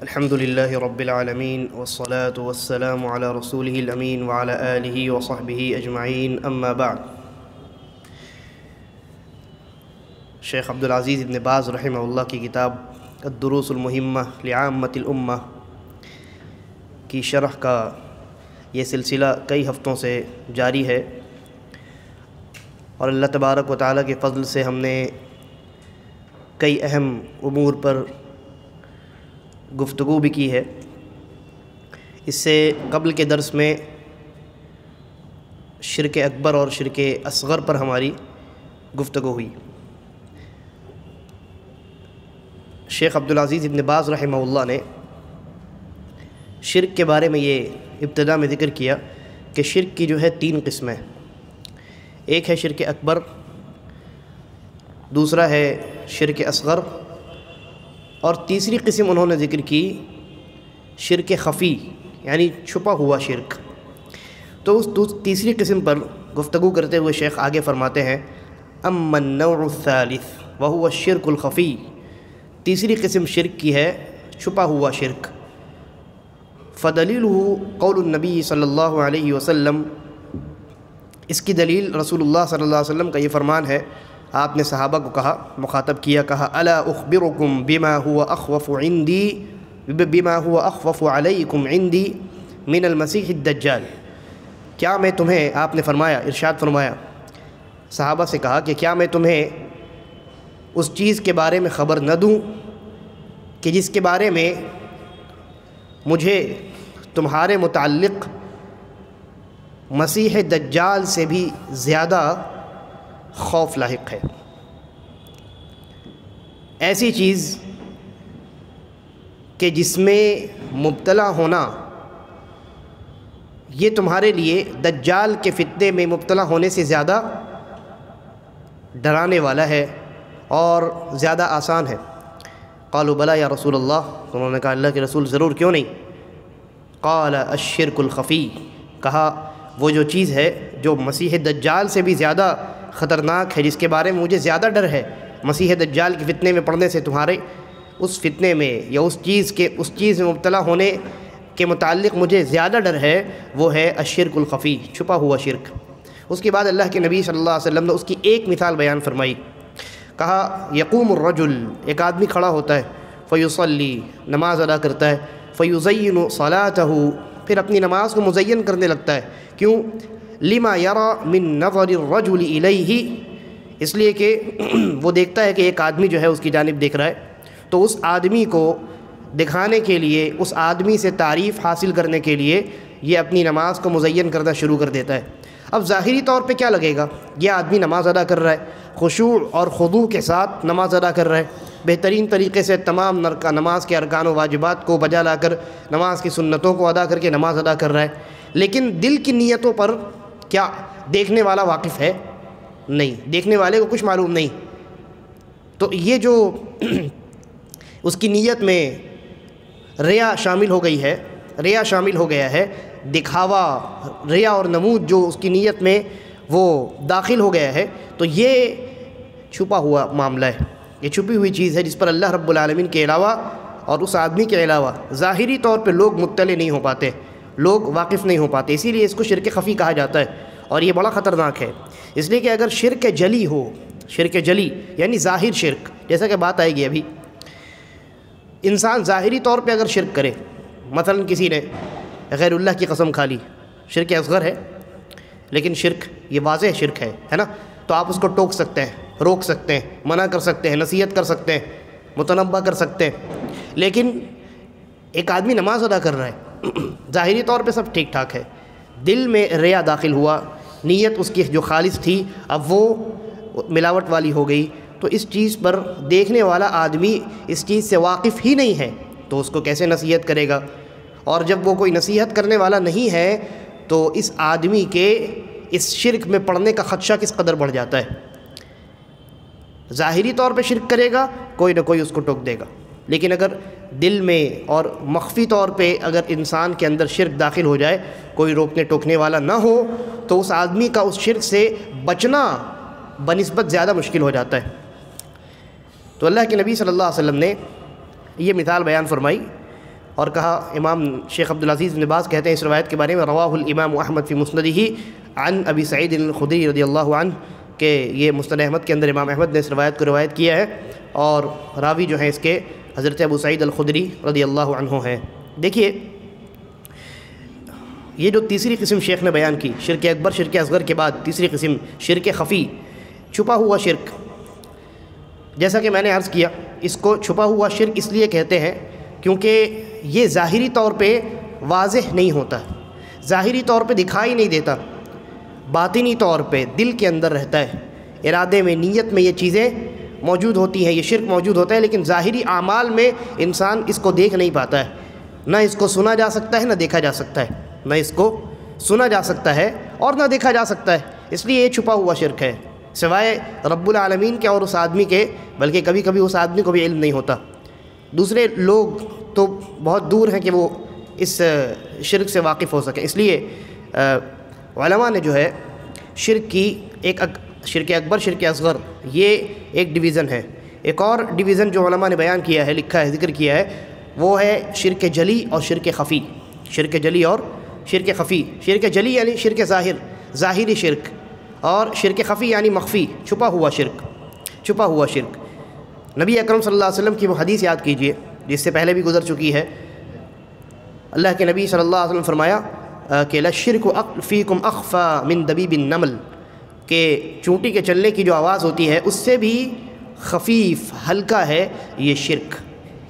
الحمد للہ رب العالمین والصلاة والسلام علی رسولہ الامین وعلی آلہ وصحبہ اجمعین اما بعد۔ شیخ عبدالعزیز ابن باز رحمہ اللہ کی کتاب الدروس المہمہ لعامۃ الامہ کی شرح کا یہ سلسلہ کئی ہفتوں سے جاری ہے، اور اللہ تبارک و تعالیٰ کے فضل سے ہم نے کئی اہم امور پر گفتگو بھی کی ہے۔ اس سے قبل کے درس میں شرک اکبر اور شرک اصغر پر ہماری گفتگو ہوئی۔ شیخ عبدالعزیز ابن باز رحمہ اللہ نے شرک کے بارے میں یہ ابتدا میں ذکر کیا کہ شرک کی جو ہے 3 قسمیں، ایک ہے شرک اکبر، دوسرا ہے شرک اصغر، اور تیسری قسم انہوں نے ذکر کی شرک خفی، یعنی چھپا ہوا شرک۔ تو اس تیسری قسم پر گفتگو کرتے ہوئے شیخ آگے فرماتے ہیں اما النوع الثالث وهو الشرک الخفی، تیسری قسم شرک کی ہے چھپا ہوا شرک۔ فدلیلہ قول النبی صلی اللہ علیہ وسلم، اس کی دلیل رسول اللہ صلی اللہ علیہ وسلم کا یہ فرمان ہے۔ آپ نے صحابہ کو کہا، مخاطب کیا، کہا الا اخبرکم بما هو اخوف عندی بما هو اخوف علیکم عندی من المسیح الدجال، کیا میں تمہیں، آپ نے فرمایا، ارشاد فرمایا، صحابہ سے کہا کہ کیا میں تمہیں اس چیز کے بارے میں خبر نہ دوں کہ جس کے بارے میں مجھے تمہارے متعلق مسیح دجال سے بھی زیادہ خوف لاحق ہے۔ ایسی چیز کہ جس میں مبتلا ہونا یہ تمہارے لیے دجال کے فتنے میں مبتلا ہونے سے زیادہ ڈرانے والا ہے اور زیادہ آسان ہے۔ قالوا بلا یا رسول اللہ، انہوں نے کہا اللہ کے رسول ضرور، کیوں نہیں؟ قال الشرک الخفی، کہا وہ جو چیز ہے جو مسیح دجال سے بھی زیادہ خطرناک ہے، جس کے بارے میں مجھے زیادہ ڈر ہے، مسیح دجال کے فتنے میں پڑنے سے تمہارے اس فتنے میں یا اس چیز میں مبتلا ہونے کے متعلق مجھے زیادہ ڈر ہے، وہ ہے الشرک الخفی، چھپا ہوا شرک۔ اس کے بعد اللہ کے نبی صلی اللہ علیہ وسلم نے اس کی ایک مثال بیان فرمائی، کہا یقوم الرجل، ایک آدمی کھڑا ہوتا ہے، فیصلی، نماز ادا کرتا ہے، فیزین صلاتہ، پھر اپنی نماز کو مزین کرنے لگتا ہے، کیوں؟ لما یری من نظر الرجل الیہ، اس لیے کہ وہ دیکھتا ہے کہ ایک آدمی جو ہے اس کی جانب دیکھ رہا ہے، تو اس آدمی کو دکھانے کے لیے، اس آدمی سے تعریف حاصل کرنے کے لیے یہ اپنی نماز کو مزین کرنا شروع کر دیتا ہے۔ اب ظاہری طور پہ کیا لگے گا؟ یہ آدمی نماز ادا کر رہا ہے، خشوع اور خضوع کے ساتھ نماز ادا کر رہا ہے، بہترین طریقے سے تمام نماز کے ارکان و واجبات کو بجا لا کر، نماز کی سنتوں کو ادا کر کے نماز ادا کر رہا ہے، لیکن دل کی نیتوں پر کیا دیکھنے والا واقف ہے؟ نہیں، دیکھنے والے کو کچھ معلوم نہیں۔ تو یہ جو اس کی نیت میں ریا شامل ہو گئی ہے، ریا شامل ہو گیا ہے، دکھاوا، ریا اور نمود جو اس کی نیت میں وہ داخل ہو گیا ہے، تو یہ چھپا ہوا معاملہ ہے، یہ چھپی ہوئی چیز ہے جس پر اللہ رب العالمین کے علاوہ اور اس آدمی کے علاوہ ظاہری طور پہ لوگ مطلع نہیں ہو پاتے، لوگ واقف نہیں ہو پاتے، اسی لیے اس کو شرک خفی کہا جاتا ہے، اور یہ بڑا خطرناک ہے۔ اس لیے کہ اگر شرک جلی ہو، شرک جلی یعنی ظاہر شرک، جیسا کہ بات آئے گی ابھی، انسان ظاہری طور پہ اگر شرک کرے، مثلا کسی نے غیر اللہ کی قسم کھا لی، شرک اصغر ہے، لیکن شرک یہ واضح شرک ہے نا، تو آپ اس کو ٹوک سکتے ہیں، روک سکتے ہیں، منع کر سکتے ہیں، نصیحت کر سکتے ہیں، متنبہ کر سکتے ہیں۔ لیکن ایک آدمی نماز ادا کر رہا ہے، ظاہری طور پہ سب ٹھیک ٹھاک ہے، دل میں ریا داخل ہوا، نیت اس کی جو خالص تھی اب وہ ملاوٹ والی ہو گئی، تو اس چیز پر دیکھنے والا آدمی اس چیز سے واقف ہی نہیں ہے، تو اس کو کیسے نصیحت کرے گا؟ اور جب وہ کوئی نصیحت کرنے والا نہیں ہے تو اس آدمی کے اس شرک میں پڑنے کا خدشہ کس قدر بڑھ جاتا ہے۔ ظاہری طور پہ شرک کرے گا، کوئی نہ کوئی اس کو ٹوک دے گا، لیکن اگر دل میں اور مخفی طور پہ اگر انسان کے اندر شرک داخل ہو جائے، کوئی روکنے ٹوکنے والا نہ ہو، تو اس آدمی کا اس شرک سے بچنا بنسبت زیادہ مشکل ہو جاتا ہے۔ تو اللہ کے نبی صلی اللہ علیہ وسلم نے یہ مثال بیان فرمائی، اور کہا امام شیخ عبدالعزیز بن باز کہتے ہیں اس روایت کے بارے میں رواہ الامام احمد فی مسندہ عن ابی سعید الخدری رضی اللہ عنہ کہ یہ مسند احمد کے اندر امام احمد نے اس روایت کو روایت کیا ہے اور راوی جو ہیں اس کے حضرت ابو سعید الخدری رضی اللہ عنہ ہیں۔ دیکھیے یہ جو تیسری قسم شیخ نے بیان کی شرک اکبر شرک اصغر کے بعد تیسری قسم شرک خفی چھپا ہوا شرک، جیسا کہ میں نے عرض کیا اس کو چھپا ہوا شرک اس لیے کہتے ہیں کیونکہ یہ ظاہری طور پہ واضح نہیں ہوتا، ظاہری طور پہ دکھائی نہیں دیتا، باطنی طور پہ دل کے اندر رہتا ہے، ارادے میں نیت میں یہ چیزیں موجود ہوتی ہیں، یہ شرک موجود ہوتا ہے، لیکن ظاہری اعمال میں انسان اس کو دیکھ نہیں پاتا ہے، نہ اس کو سنا جا سکتا ہے نہ دیکھا جا سکتا ہے، نہ اس کو سنا جا سکتا ہے اور نہ دیکھا جا سکتا ہے، اس لیے یہ چھپا ہوا شرک ہے، سوائے رب العالمین کے اور اس آدمی کے، بلکہ کبھی کبھی اس آدمی کو بھی علم نہیں ہوتا، دوسرے لوگ تو بہت دور ہیں کہ وہ اس شرک سے واقف ہو سکیں۔ اس لیے علماء نے جو ہے شرک کی شرک اکبر شرک اصغر یہ ایک ڈویژن ہے، ایک اور ڈویژن جو علماء نے بیان کیا ہے، لکھا ہے، ذکر کیا ہے، وہ ہے شرک جلی اور شرک خفی۔ شرک جلی اور شرک خفی، شرک جلی یعنی شرک ظاہری شرک، اور شرک خفی یعنی مخفی چھپا ہوا شرک۔ نبی اکرم صلی اللہ علیہ وسلم کی وہ حدیث یاد کیجئے جس سے پہلے بھی گزر چکی ہے، اللہ کے نبی صلی اللہ علیہ وسلم فرمایا کہ لَشِّرْكُ فِيكُمْ أَخْفَى مِن دَبِيبِ النَّمْلِ، کہ چونٹی کے چلنے کی جو آواز ہوتی ہے اس سے بھی خفیف ہلکا ہے یہ شرک،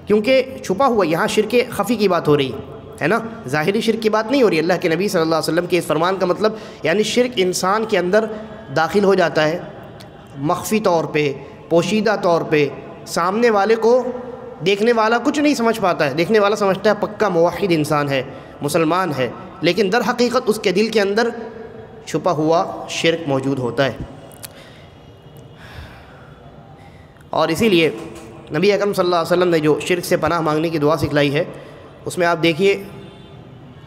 کیونکہ چھپا ہوا، یہاں شرک خفی کی بات ہو رہی ہے نا، ظاہری شرک کی بات نہیں ہو رہی۔ اللہ کے نبی صلی اللہ علیہ وسلم کے اس فرمان کا مطلب یعنی شرک انسان کے اندر داخل ہو جاتا ہے مخفی طور پہ، پوشیدہ طور پہ، سامنے والے کو دیکھنے والا کچھ نہیں سمجھ پاتا ہے، دیکھنے والا سمجھتا ہے پکا موحد انسان ہے، مسلمان ہے، لیکن در حقیقت اس کے دل کے اندر چھپا ہوا شرک موجود ہوتا ہے۔ اور اسی لیے نبی اکرم صلی اللہ علیہ وسلم نے جو شرک سے پناہ مانگنے کی دعا سکھلائی ہے اس میں آپ دیکھیے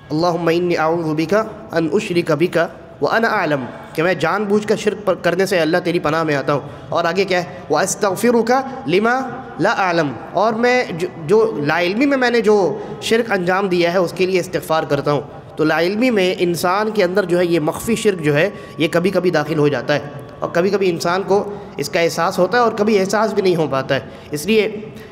اللہم انی اعوذ بک ان اشرک بک وانا اعلم، کہ میں جان بوجھ کر شرک کرنے سے اللہ تیری پناہ میں آتا ہوں، اور آگے کیا ہے واستغفرک لما لا اعلم، اور میں جو لا علمی میں نے جو شرک انجام دیا ہے اس کے لیے استغفار کرتا ہوں۔ تو لا علمی میں انسان کے اندر جو ہے یہ مخفی شرک جو ہے یہ کبھی کبھی داخل ہو جاتا ہے، اور کبھی کبھی انسان کو اس کا احساس ہوتا ہے اور کبھی احساس بھی نہیں ہو پاتا ہے۔ اس لیے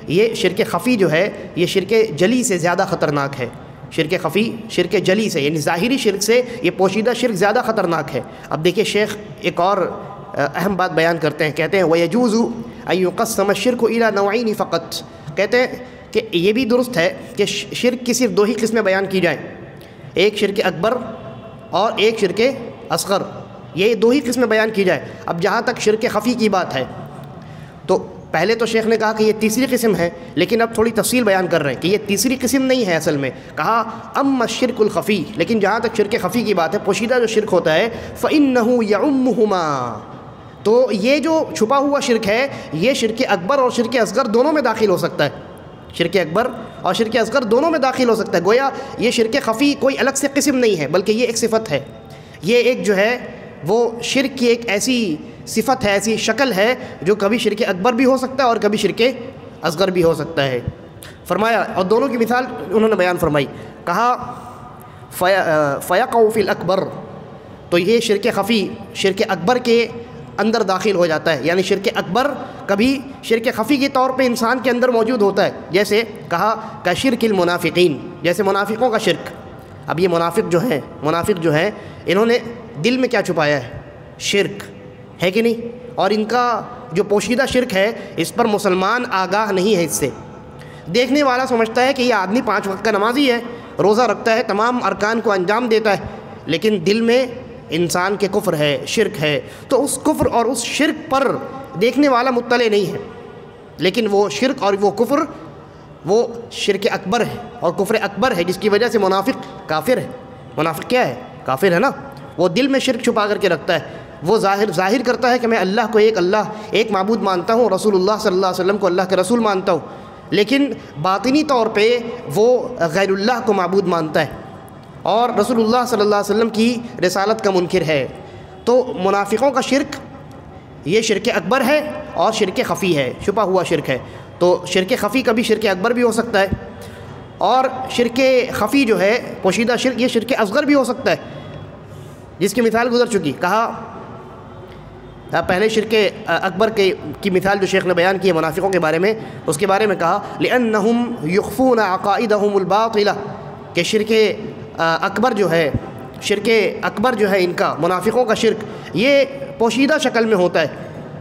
یہ شرک خفی جو ہے یہ شرک جلی سے زیادہ خطرناک ہے، شرک خفی شرک جلی سے یعنی ظاہری شرک سے یہ پوشیدہ شرک زیادہ خطرناک ہے۔ اب دیکھیے شیخ ایک اور اہم بات بیان کرتے ہیں، کہتے ہیں وَيَجُوزُ أَن يُقَسَّمَ الشِّرْكُ إِلَى نَوْعَيْنِ فَقَط، کہتے ہیں کہ یہ بھی درست ہے کہ شرک کی صرف دو ہی قسمیں بیان کی جائیں، ایک شرک اکبر اور ایک شرک اصغر، یہ دو ہی قسمیں بیان کی جائے۔ اب جہاں تک شرک خفی کی بات ہے تو پہلے تو شیخ نے کہا کہ یہ تیسری قسم ہے، لیکن اب تھوڑی تفصیل بیان کر رہے ہیں کہ یہ تیسری قسم نہیں ہے، اصل میں کہا اما الشرک الخفی، لیکن جہاں تک شرک خفی کی بات ہے، پوشیدہ جو شرک ہوتا ہے فإنه يعمهما، تو یہ جو چھپا ہوا شرک ہے یہ شرک اکبر اور شرک اصغر دونوں میں داخل ہو سکتا ہے، شرک اکبر اور شرک اصغر دونوں میں داخل ہو سکتا ہے۔ گویا یہ شرک خفی کوئی الگ سے قسم نہیں ہے بلکہ یہ ایک صفت ہے، یہ ایک جو ہے وہ شرک کی ایک ایسی صفت ہے، ایسی شکل ہے جو کبھی شرک اکبر بھی ہو سکتا ہے اور کبھی شرک اصغر بھی ہو سکتا ہے۔ فرمایا، اور دونوں کی مثال انہوں نے بیان فرمائی، کہا فَيَقَعُ فِي الْأَكْبَرِ، تو یہ شرک خفی شرک اکبر کے اندر داخل ہو جاتا ہے، یعنی شرک اکبر کبھی شرک خفی کے طور پہ انسان کے اندر موجود ہوتا ہے، جیسے کہا کشرک المنافقین، جیسے منافقوں کا شرک۔ اب یہ منافق جو ہیں انہوں نے دل میں کیا چھپایا ہے؟ شرک ہے کہ نہیں؟ اور ان کا جو پوشیدہ شرک ہے اس پر مسلمان آگاہ نہیں ہے، اس سے دیکھنے والا سمجھتا ہے کہ یہ آدمی 5 وقت کا نمازی ہے، روزہ رکھتا ہے، تمام ارکان کو انجام دیتا ہے، لیکن دل میں انسان کے کفر ہے، شرک ہے، تو اس کفر اور اس شرک پر دیکھنے والا مطلع نہیں ہے، لیکن وہ شرک اور وہ کفر وہ شرک اکبر ہے اور کفر اکبر ہے، جس کی وجہ سے منافق کافر ہے۔ منافق کیا ہے؟ کافر ہے نا، وہ دل میں شرک چھپا کر کے رکھتا ہے، وہ ظاہر کرتا ہے کہ میں اللہ کو ایک معبود مانتا ہوں، رسول اللہ صلی اللہ علیہ وسلم کو اللہ کے رسول مانتا ہوں، لیکن باطنی طور پہ وہ غیر اللہ کو معبود مانتا ہے اور رسول اللہ صلی اللہ علیہ وسلم کی رسالت کا منکر ہے۔ تو منافقوں کا شرک یہ شرک اکبر ہے اور شرک خفی ہے، چھپا ہوا شرک ہے۔ تو شرک خفی کبھی شرک اکبر بھی ہو سکتا ہے اور شرک خفی جو ہے پوشیدہ شرک، یہ شرک اصغر بھی ہو سکتا ہے، جس کی مثال گزر چکی. کہا پہلے شرک اکبر کی مثال جو شیخ نے بیان کی ہے منافقوں کے بارے میں، اس کے بارے میں کہا لِأَنَّهُمْ يُخْفُونَ عَقَائِدَهُمُ الْبَاطِلَةَ کہ شرک اکبر جو ہے، شرک اکبر جو ہے ان کا، منافقوں کا شرک، یہ پوشیدہ شکل میں ہوتا ہے،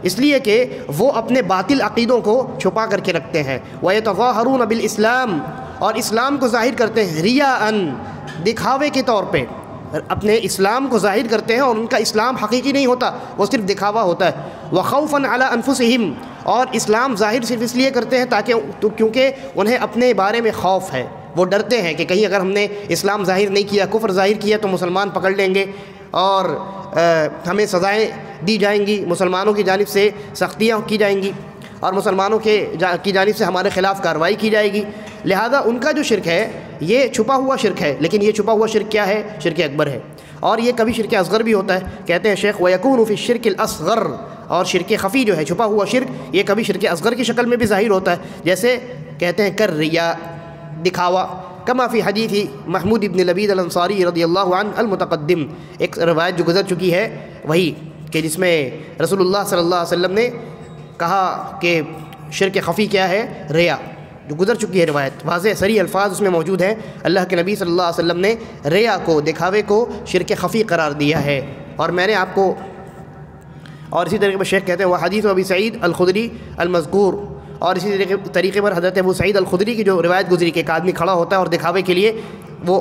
اس لیے کہ وہ اپنے باطل عقیدوں کو چھپا کر کے رکھتے ہیں. وَيَتَظَاهَرُونَ بِالْإِسْلَامِ اور اسلام کو ظاہر کرتے ہیں رِيَاءً دکھاوے کے طور پہ، اپنے اسلام کو ظاہر کرتے ہیں اور ان کا اسلام حقیقی نہیں ہوتا، وہ صرف دکھاوا ہوتا ہے. وَخَوْفًا عَلَىٰ أَنفُسِهِمْ اور اسلام ظاہر صرف اس لیے کرتے ہیں کیونکہ انہیں اپنے بارے میں خوف ہے، وہ ڈرتے ہیں کہ کہیں اگر ہم نے اسلام ظاہر نہیں کیا، کفر ظاہر کیا تو مسلمان پکڑ لیں گے اور ہمیں سزائیں دی جائیں گی، مسلمانوں کی جانب سے سختیاں کی جائیں گی اور مسلمانوں کی جانب سے ہمارے خلاف کارروائی کی جائے گی. لہذا ان کا جو شرک ہے یہ چھپا ہوا شرک ہے، لیکن یہ چھپا ہوا شرک کیا ہے؟ شرک اکبر ہے. اور یہ کبھی شرک اصغر بھی ہوتا ہے. کہتے ہیں شیخ وَيَكُونُ فِي الشِّرْكِ الْأَصْغَرِ اور شرک خفی جو ہے چھپا ہوا شرک، یہ کبھی شرک اصغر کی شکل میں بھی ظاہر ہوتا ہے، جیسے کہتے ہیں کر ریا، دکھاوا. کما فی حدیث محمود ابن لبید الانصاری رضی اللہ عنہ المتقدم، ایک روایت جو گزر چکی ہے وہی کہ جس میں رسول اللہ صلی اللہ علیہ وسلم نے کہا کہ شرک خفی کیا ہے؟ ریا، جو گزر چکی ہے روایت، واضح صریح الفاظ اس میں موجود ہیں. اللہ کے نبی صلی اللہ علیہ وسلم نے ریا کو، دکھاوے کو شرک خفی قرار دیا ہے. اور میں نے آپ کو، اور اسی طریقے پر شیخ کہتے ہیں وہ حدیث ابی سعید الخدری المذکور، اور اسی طریقے پر حضرت ابو سعید الخدری کی جو روایت گزری کہ ایک آدمی کھڑا ہوتا ہے اور دکھاوے کے لیے وہ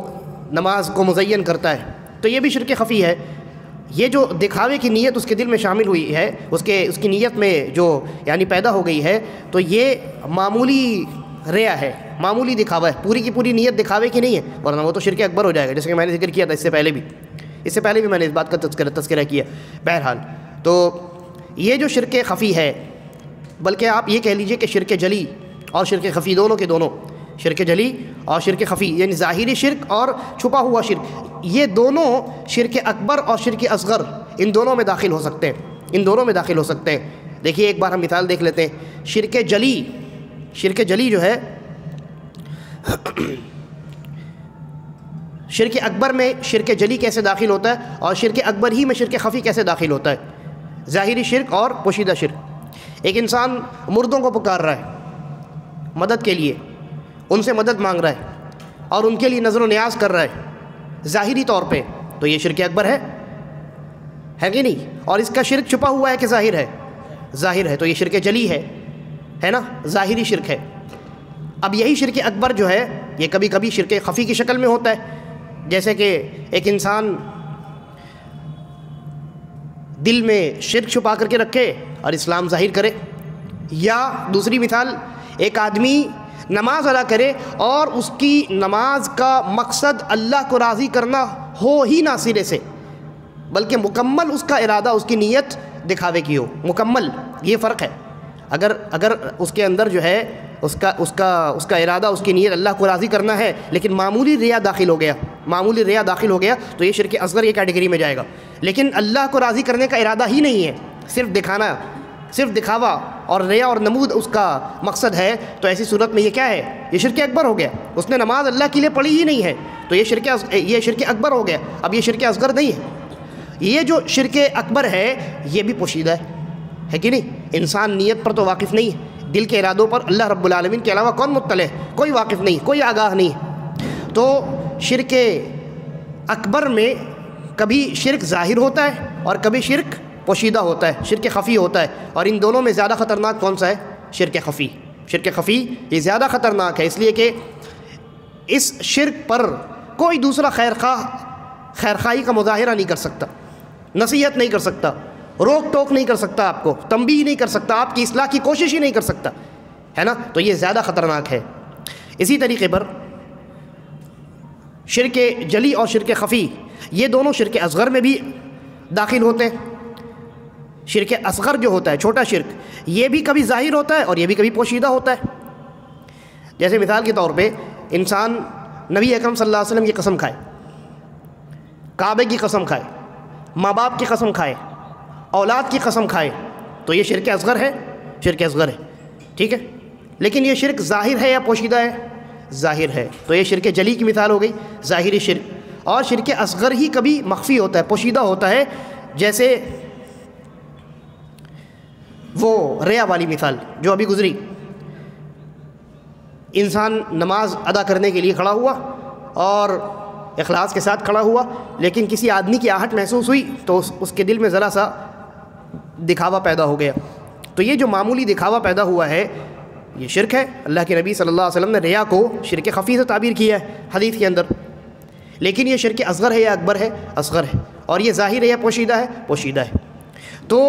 نماز کو مزین کرتا ہے، تو یہ بھی شرک خفی ہے. یہ جو دکھاوے کی نیت اس کے دل میں شامل ہوئی ہے، اس کی نیت میں جو یعنی پیدا ہو گئی ہے، تو یہ معمولی ریا ہے، معمولی دکھاوا ہے، پوری کی پوری نیت دکھاوے کی نہیں ہے، ورنہ وہ تو شرک اکبر ہو جائے گا، جیسے کہ میں نے ذکر کیا تھا اس سے پہلے بھی میں نے اس بات کا تذکرہ کیا. بہرحال تو یہ جو شرک خفی ہے، بلکہ آپ یہ کہہ لیجئے کہ شرک جلی اور شرک خفی دونوں کے دونوں، شرک جلی اور شرک خفی یعنی ظاہری شرک اور چھپا ہوا شرک، یہ دونوں شرک اکبر اور شرک اصغر ان دونوں میں داخل ہو سکتے ہیں، دیکھیے ایک بار ہم مثال دیکھ لیتے ہیں. شرک جلی جو ہے، شرک اکبر میں شرک جلی کیسے داخل ہوتا ہے اور شرک اکبر ہی میں شرک خفی کیسے داخل ہوتا ہے؟ ظاہری شرک اور پوشیدہ شرک. ایک انسان مردوں کو پکار رہا ہے مدد کے لیے، ان سے مدد مانگ رہا ہے اور ان کے لیے نظر و نیاز کر رہا ہے ظاہری طور پہ، تو یہ شرک اکبر ہے کہ نہیں؟ اور اس کا شرک چھپا ہوا ہے کہ ظاہر ہے؟ ظاہر ہے، تو یہ شرک جلی ہے نا، ظاہری شرک ہے. اب یہی شرک اکبر جو ہے یہ کبھی کبھی شرک خفی کی شکل میں ہوتا ہے، جیسے کہ ایک انسان دل میں شرک چھپا کر کے رکھے اور اسلام ظاہر کرے. یا دوسری مثال، ایک آدمی نماز ادا کرے اور اس کی نماز کا مقصد اللہ کو راضی کرنا ہو ہی نہ سرے سے، بلکہ مکمل اس کا ارادہ، اس کی نیت دکھاوے کی ہو، مکمل. یہ فرق ہے. اگر اس کے اندر جو ہے اس کا ارادہ، اس کی نیت اللہ کو راضی کرنا ہے، لیکن معمولی ریا داخل ہو گیا تو یہ شرک اصغر یہ کیٹیگری میں جائے گا. لیکن اللہ کو راضی کرنے کا ارادہ ہی نہیں ہے، صرف دکھاوا اور ریا اور نمود اس کا مقصد ہے، تو ایسی صورت میں یہ کیا ہے؟ یہ شرک اکبر ہو گیا. اس نے نماز اللہ کے لیے پڑھی ہی نہیں ہے، تو یہ شرک اکبر ہو گیا. اب یہ شرک اصغر نہیں ہے. یہ جو شرک اکبر ہے یہ بھی پوشیدہ ہے کہ نہیں؟ انسان نیت پر تو واقف نہیں ہے، دل کے ارادوں پر اللہ رب العالمین کے علاوہ کون مطلع ہے؟ کوئی واقف نہیں، کوئی آگاہ نہیں. تو شرک اکبر میں کبھی شرک ظاہر ہوتا ہے اور کبھی شرک پوشیدہ ہوتا ہے، شرک خفی ہوتا ہے. اور ان دونوں میں زیادہ خطرناک کون سا ہے؟ شرک خفی. شرک خفی یہ زیادہ خطرناک ہے، اس لیے کہ اس شرک پر کوئی دوسرا خیرخواہی کا مظاہرہ نہیں کر سکتا، نصیحت نہیں کر سکتا، روک ٹوک نہیں کر سکتا، آپ کو تنبیہ نہیں کر سکتا، آپ کی اصلاح کی کوشش ہی نہیں کر سکتا، ہے نا؟ تو یہ زیادہ خطرناک ہے. اسی طریقے پر شرک جلی اور شرک خفی یہ دونوں شرک اصغر میں بھی داخل ہوتے ہیں. شرک اصغر جو ہوتا ہے، چھوٹا شرک، یہ بھی کبھی ظاہر ہوتا ہے اور یہ بھی کبھی پوشیدہ ہوتا ہے. جیسے مثال کے طور پہ انسان نبی اکرم صلی اللہ علیہ وسلم کی قسم کھائے، کعبے کی قسم کھائے، ماں باپ کی قسم کھائے، اولاد کی قسم کھائے، تو یہ شرک اصغر ہے، ٹھیک ہے؟ لیکن یہ شرک ظاہر ہے یا پوشیدہ ہے؟ ظاہر ہے۔ تو یہ شرک جلی کی مثال ہو گئی، ظاہری شرک۔ اور شرک اصغر ہی کبھی مخفی ہوتا ہے، پوشیدہ ہوتا ہے، جیسے وہ ریا والی مثال جو ابھی گزری۔ انسان نماز ادا کرنے کے لیے کھڑا ہوا اور اخلاص کے ساتھ کھڑا ہوا، لیکن کسی آدمی کی آہٹ محسوس ہوئی تو اس کے دل میں ذرا سا دکھاوا پیدا ہو گیا۔ تو یہ جو معمولی دکھاوا پیدا ہوا ہے یہ شرک ہے۔ اللہ کے نبی صلی اللہ علیہ وسلم نے ریا کو شرک خفی سے تعبیر کیا ہے حدیث کے اندر۔ لیکن یہ شرک اصغر ہے یا اکبر ہے؟ اصغر ہے۔ اور یہ ظاہر ہے یا پوشیدہ ہے؟ پوشیدہ ہے۔ تو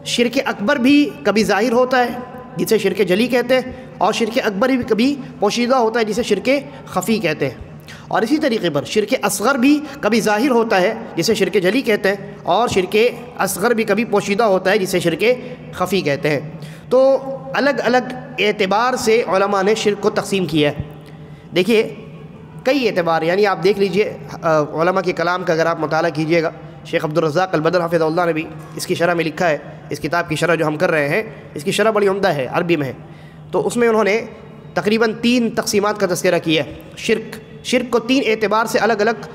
شرک اکبر بھی کبھی ظاہر ہوتا ہے جسے شرک جلی کہتے ہیں، اور شرک اکبر بھی کبھی پوشیدہ ہوتا ہے جسے شرک خفی کہتے ہیں۔ اور اسی طریقے پر شرک اصغر بھی کبھی ظاہر ہوتا ہے جسے شرک جلی کہتے ہیں، اور شرک اصغر بھی کبھی پوشیدہ ہوتا ہے جسے شرک خفی کہتے ہیں۔ تو الگ الگ اعتبار سے علماء نے شرک کو تقسیم کیا ہے۔ دیکھیے کئی اعتبار، یعنی آپ دیکھ لیجئے علماء کے کلام کا اگر آپ مطالعہ کیجئے گا، شیخ عبدالرزاق البدر حفظہ اللہ نے بھی اس کی شرح میں لکھا ہے، اس کتاب کی شرح جو ہم کر رہے ہیں اس کی شرح بڑی عمدہ ہے، عربی میں ہے۔ تو اس میں انہوں نے تقریباً 3 تقسیمات کا تذکرہ کیا ہے۔ شرک کو 3 اعتبار سے الگ الگ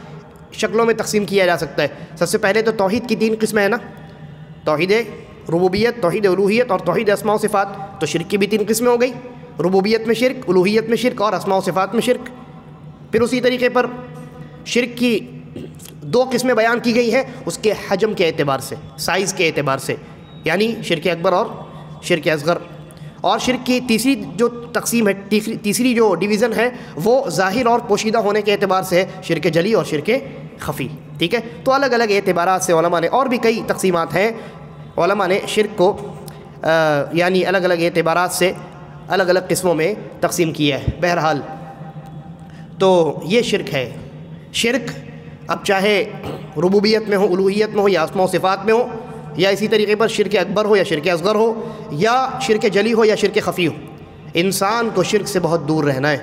شکلوں میں تقسیم کیا جا سکتا ہے۔ سب سے پہلے تو توحید کی 3 قسمیں ہیں نا، توحید ربوبیت، توحید الوہیت اور توحید اسماء و صفات۔ تو شرک کی بھی 3 قسمیں ہو گئی، ربوبیت میں شرک، الوہیت میں شرک اور اسماء و صفات میں شرک۔ پھر اسی طریقے پر شرک کی 2 قسمیں بیان کی گئی ہیں اس کے حجم کے اعتبار سے، سائز کے اعتبار سے، یعنی شرک اکبر اور شرک اصغر۔ اور شرک کی تیسری جو تقسیم ہے، تیسری جو ڈویژن ہے وہ ظاہر اور پوشیدہ ہونے کے اعتبار سے ہے، شرک جلی اور شرک خفی۔ ٹھیک ہے، تو الگ الگ اعتبارات سے علماء نے، اور بھی کئی تقسیمات ہیں، علماء نے شرک کو یعنی الگ الگ اعتبارات سے الگ الگ قسموں میں تقسیم کیا ہے۔ بہرحال تو یہ شرک ہے۔ شرک اب چاہے ربوبیت میں ہو، الوہیت میں ہو، یا اسماء و صفات میں ہو، یا اسی طریقے پر شرک اکبر ہو یا شرک اصغر ہو، یا شرک جلی ہو یا شرک خفی ہو، انسان کو شرک سے بہت دور رہنا ہے۔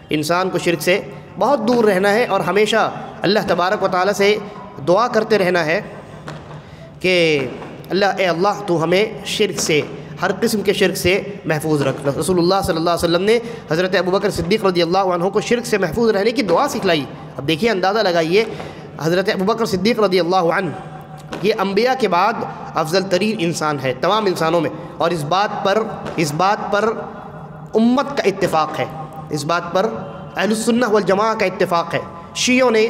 انسان کو شرک سے بہت دور رہنا ہے، اور ہمیشہ اللہ تبارک و تعالیٰ سے دعا کرتے رہنا ہے کہ اے اللہ تو ہمیں شرک سے، ہر قسم کے شرک سے محفوظ رکھ۔ رسول اللہ صلی اللہ علیہ وسلم نے حضرت ابوبکر صدیق رضی اللہ عنہ کو شرک سے محفوظ رہنے کی دعا سکھلائی۔ اب دیکھیے، اندازہ لگائیے، حضرت ابوبکر صدیق رضی اللہ عنہ یہ انبیاء کے بعد افضل ترین انسان ہے تمام انسانوں میں، اور اس بات پر امت کا اتفاق ہے، اس بات پر اہل السنہ والجماعہ کا اتفاق ہے۔ شیعوں نے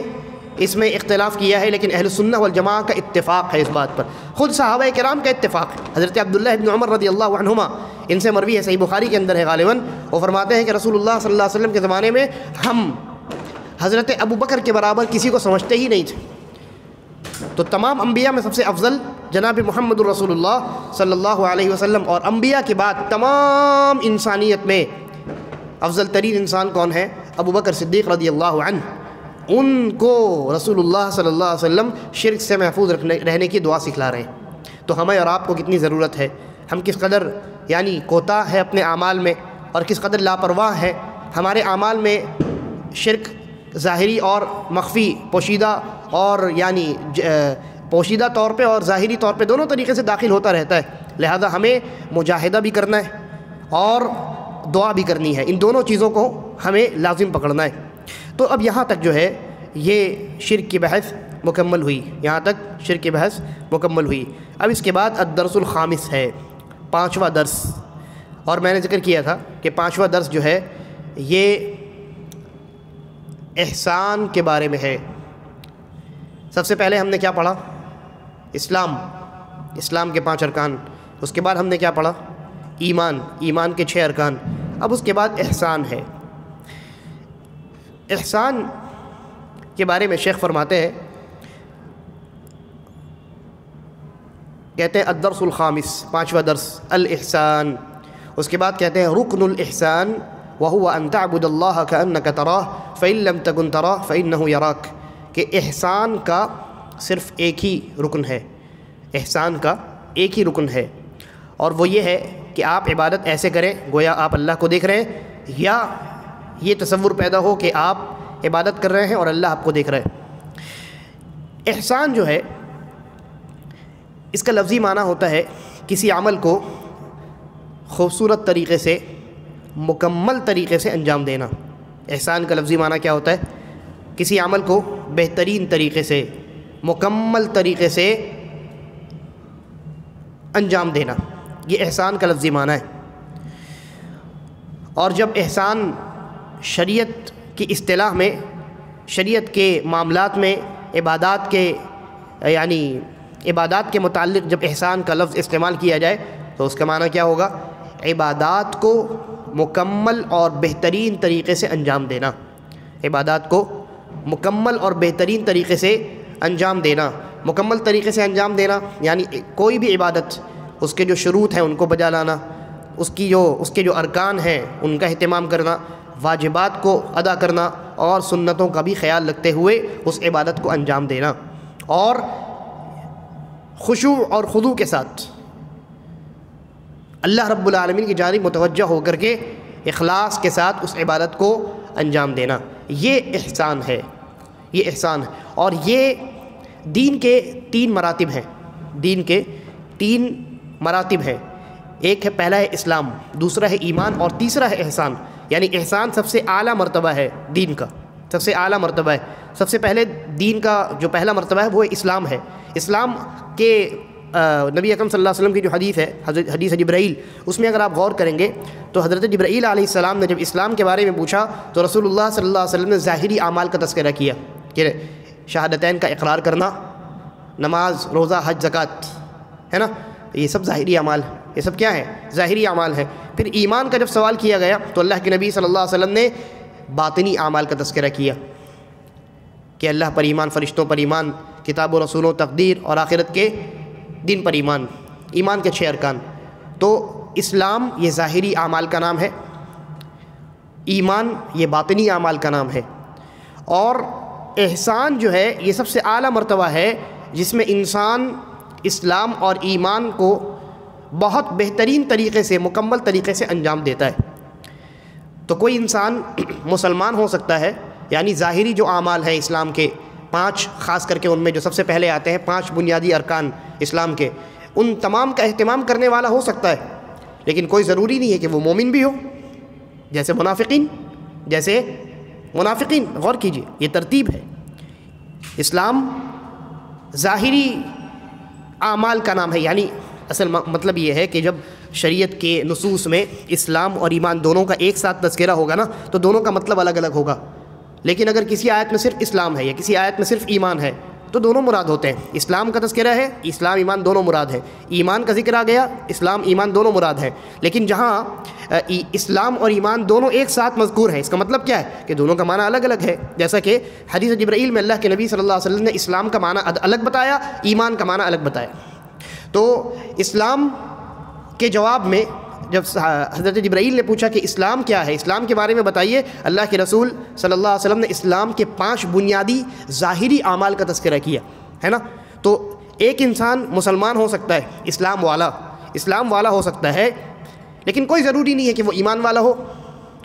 اس میں اختلاف کیا ہے، لیکن اہل السنہ والجماعہ کا اتفاق ہے اس بات پر، خود صحابہ کرام کا اتفاق ہے۔ حضرت عبداللہ بن عمر رضی اللہ عنہما، ان سے مروی ہے، صحیح بخاری کے اندر ہے غالباً، وہ فرماتے ہیں کہ رسول اللہ صلی اللہ علیہ وسلم کے زمانے میں ہم حضرت ابوبکر کے برابر کسی کو سمجھتے ہی نہیں تھے۔ تو تمام انبیاء میں سب سے افضل جناب محمد الرسول اللہ صلی اللہ علیہ وسلم، اور انبیاء کے بعد تمام انسانیت میں افضل ترین انسان کون ہے؟ ابوبکر صدیق رضی اللہ عنہ۔ ان کو رسول اللہ صلی اللہ علیہ وسلم شرک سے محفوظ رہنے کی دعا سکھلا رہے ہیں۔ تو ہمیں اور آپ کو کتنی ضرورت ہے، ہم کس قدر یعنی کوتاہ ہے اپنے اعمال میں، اور کس قدر لاپرواہ ہے۔ ہمارے اعمال میں شرک ظاہری اور مخفی، پوشیدہ اور یعنی پوشیدہ طور پہ اور ظاہری طور پہ دونوں طریقے سے داخل ہوتا رہتا ہے۔ لہذا ہمیں مجاہدہ بھی کرنا ہے اور دعا بھی کرنی ہے، ان دونوں چیزوں کو ہمیں لازم پکڑنا ہے۔ تو اب یہاں تک جو ہے یہ شرک کی بحث مکمل ہوئی، یہاں تک شرک کی بحث مکمل ہوئی۔ اب اس کے بعد الدرس الخامس ہے، 5واں درس، اور میں نے ذکر کیا تھا کہ 5واں درس جو ہے یہ احسان کے بارے میں ہے۔ سب سے پہلے ہم نے کیا پڑھا؟ اسلام کے 5 ارکان، اس کے بعد ہم نے کیا پڑھا؟ ایمان کے 6 ارکان۔ اب اس کے بعد احسان ہے۔ احسان کے بارے میں شیخ فرماتے ہیں، کہتے ہیں الدرس الخامس، 5واں درس الاحسان۔ اس کے بعد کہتے ہیں رکن الاحسان وهو ان تعبد الله كأنك تراه فإن لم تكن تراه فإنه يراك، کہ احسان کا صرف ایک ہی رکن ہے، احسان کا ایک ہی رکن ہے، اور وہ یہ ہے کہ آپ عبادت ایسے کریں گویا آپ اللہ کو دیکھ رہے ہیں، یا یہ تصور پیدا ہو کہ آپ عبادت کر رہے ہیں اور اللہ آپ کو دیکھ رہے ہیں۔ احسان جو ہے اس کا لفظی معنی ہوتا ہے کسی عمل کو خوبصورت طریقے سے، مکمل طریقے سے انجام دینا، احسان کا لفظی معنی کیا ہوتا ہے؟ کسی عمل کو بہترین طریقے سے، مکمل طریقے سے انجام دینا، یہ احسان کا لفظی معنی ہے۔ اور جب احسان شریعت کی اصطلاح میں، شریعت کے معاملات میں، عبادات کے یعنی عبادات کے متعلق جب احسان کا لفظ استعمال کیا جائے تو اس کا معنی کیا ہوگا؟ عبادات کو مکمل اور بہترین طریقے سے انجام دینا، عبادات کو مکمل اور بہترین طریقے سے انجام دینا۔ مکمل طریقے سے انجام دینا یعنی کوئی بھی عبادت، اس کے جو شروط ہیں ان کو بجا لانا، اس کے جو ارکان ہیں ان کا اہتمام کرنا، واجبات کو ادا کرنا اور سنتوں کا بھی خیال رکھتے ہوئے اس عبادت کو انجام دینا، اور خشوع اور خضوع کے ساتھ اللہ رب العالمین کی جانب متوجہ ہو کر کے اخلاص کے ساتھ اس عبادت کو انجام دینا، یہ احسان ہے، یہ احسان ہے۔ اور یہ دین کے 3 مراتب ہیں، دین کے 3 مراتب ہیں۔ ایک ہے، پہلا ہے اسلام، دوسرا ہے ایمان، اور تیسرا ہے احسان۔ یعنی احسان سب سے اعلیٰ مرتبہ ہے دین کا، سب سے اعلیٰ مرتبہ ہے۔ سب سے پہلے دین کا جو پہلا مرتبہ ہے وہ اسلام ہے۔ اسلام کے نبی اکرم صلی اللہ علیہ وسلم کی جو حدیث ہے، حدیث جبرائیل، اس میں اگر آپ غور کریں گے تو حضرت جبرائیل علیہ السلام نے جب اسلام کے بارے میں پوچھا تو رسول اللہ صلی اللہ علیہ وسلم نے ظاہری اعمال کا تذکرہ کیا کہ شہادتین کا اقرار کرنا، نماز، روزہ، حج، زکوٰۃ، ہے نا، یہ سب ظاہری اعمال ہیں۔ یہ سب کیا ہیں؟ ظاہری اعمال ہیں۔ پھر ایمان کا جب سوال کیا گیا تو اللہ کے نبی صلی اللہ علیہ وسلم نے باطنی اعمال کا تذکرہ کیا کہ اللہ پر ایمان، فرشتوں پر ایمان، کتاب و رسولوں، تقدیر اور آخرت کے دن پر ایمان، ایمان کے 6 ارکان۔ تو اسلام یہ ظاہری اعمال کا نام ہے، ایمان یہ باطنی اعمال کا نام ہے، اور احسان جو ہے یہ سب سے اعلیٰ مرتبہ ہے جس میں انسان اسلام اور ایمان کو بہت بہترین طریقے سے، مکمل طریقے سے انجام دیتا ہے۔ تو کوئی انسان مسلمان ہو سکتا ہے، یعنی ظاہری جو اعمال ہیں اسلام کے 5، خاص کر کے ان میں جو سب سے پہلے آتے ہیں 5 بنیادی ارکان اسلام کے، ان تمام کا اہتمام کرنے والا ہو سکتا ہے، لیکن کوئی ضروری نہیں ہے کہ وہ مومن بھی ہو۔ جیسے منافقین، غور کیجئے، یہ ترتیب ہے۔ اسلام ظاہری اعمال کا نام ہے، یعنی اصل مطلب یہ ہے کہ جب شریعت کے نصوص میں اسلام اور ایمان دونوں کا ایک ساتھ تذکرہ ہوگا نا تو دونوں کا مطلب الگ الگ ہوگا، لیکن اگر کسی آیت میں صرف اسلام ہے یا کسی آیت میں صرف ایمان ہے تو دونوں مراد ہوتے ہیں۔ اسلام کا تذکرہ ہے، اسلام ایمان دونوں مراد ہے، ایمان کا ذکر آ گیا، اسلام ایمان دونوں مراد ہے۔ لیکن جہاں اسلام اور ایمان دونوں ایک ساتھ مذکور ہیں، اس کا مطلب کیا ہے کہ دونوں کا معنی الگ الگ ہے۔ جیسا کہ حدیث جبرائیل میں اللہ کے نبی صلی اللہ علیہ وسلم نے اسلام کا معنی الگ بتایا، ایمان کا معنی الگ بتایا۔ تو اسلام کے جواب میں جب حضرت جبرائیل نے پوچھا کہ اسلام کیا ہے، اسلام کے بارے میں بتائیے، اللہ کے رسول صلی اللہ علیہ وسلم نے اسلام کے 5 بنیادی ظاہری اعمال کا تذکرہ کیا ہے نا۔ تو ایک انسان مسلمان ہو سکتا ہے، اسلام والا ہو سکتا ہے، لیکن کوئی ضروری نہیں ہے کہ وہ ایمان والا ہو،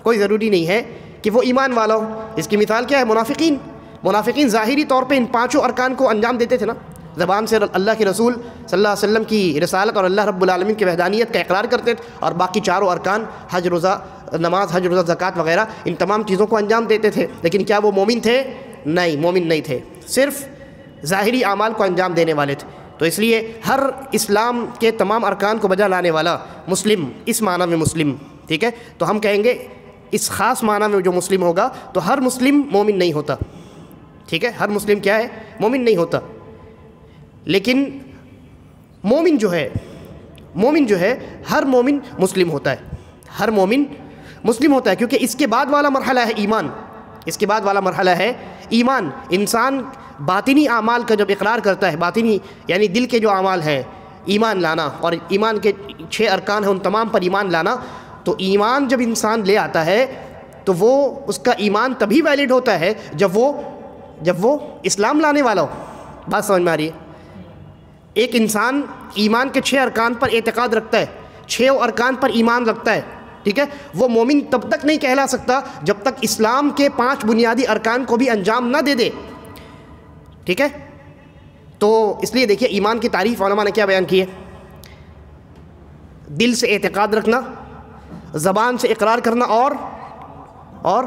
کوئی ضروری نہیں ہے کہ وہ ایمان والا ہو۔ اس کی مثال کیا ہے؟ منافقین ظاہری طور پہ ان 5 ارکان کو انجام دیتے تھے نا، زبان سے اللہ کے رسول صلی اللہ علیہ وسلم کی رسالت اور اللہ رب العالمین کی وحدانیت کا اقرار کرتے تھے، اور باقی 4 ارکان حج، روزہ، نماز، حج، روزہ، زکوٰۃ وغیرہ، ان تمام چیزوں کو انجام دیتے تھے۔ لیکن کیا وہ مومن تھے؟ نہیں، مومن نہیں تھے، صرف ظاہری اعمال کو انجام دینے والے تھے۔ تو اس لیے ہر اسلام کے تمام ارکان کو بجا لانے والا مسلم، اس معنی میں مسلم، ٹھیک ہے، تو ہم کہیں گے اس خاص معنی میں جو مسلم ہوگا تو ہر مسلم مومن نہیں ہوتا، ٹھیک ہے، ہر مسلم کیا ہے؟ مومن نہیں ہوتا۔ لیکن مومن جو ہے ہر مومن مسلم ہوتا ہے، ہر مومن مسلم ہوتا ہے، کیونکہ اس کے بعد والا مرحلہ ہے ایمان، اس کے بعد والا مرحلہ ہے ایمان۔ انسان باطنی اعمال کا جب اقرار کرتا ہے، باطنی یعنی دل کے جو اعمال ہیں، ایمان لانا، اور ایمان کے 6 ارکان ہیں ان تمام پر ایمان لانا، تو ایمان جب انسان لے آتا ہے تو وہ اس کا ایمان تبھی ویلڈ ہوتا ہے جب وہ اسلام لانے والا ہو۔ بات سمجھ میں آ رہی ہے؟ ایک انسان ایمان کے 6 ارکان پر اعتقاد رکھتا ہے، 6 ارکان پر ایمان رکھتا ہے، ٹھیک ہے، وہ مومن تب تک نہیں کہلا سکتا جب تک اسلام کے 5 بنیادی ارکان کو بھی انجام نہ دے، ٹھیک ہے۔ تو اس لیے دیکھیے ایمان کی تعریف علماء نے کیا بیان کی ہے؟ دل سے اعتقاد رکھنا، زبان سے اقرار کرنا، اور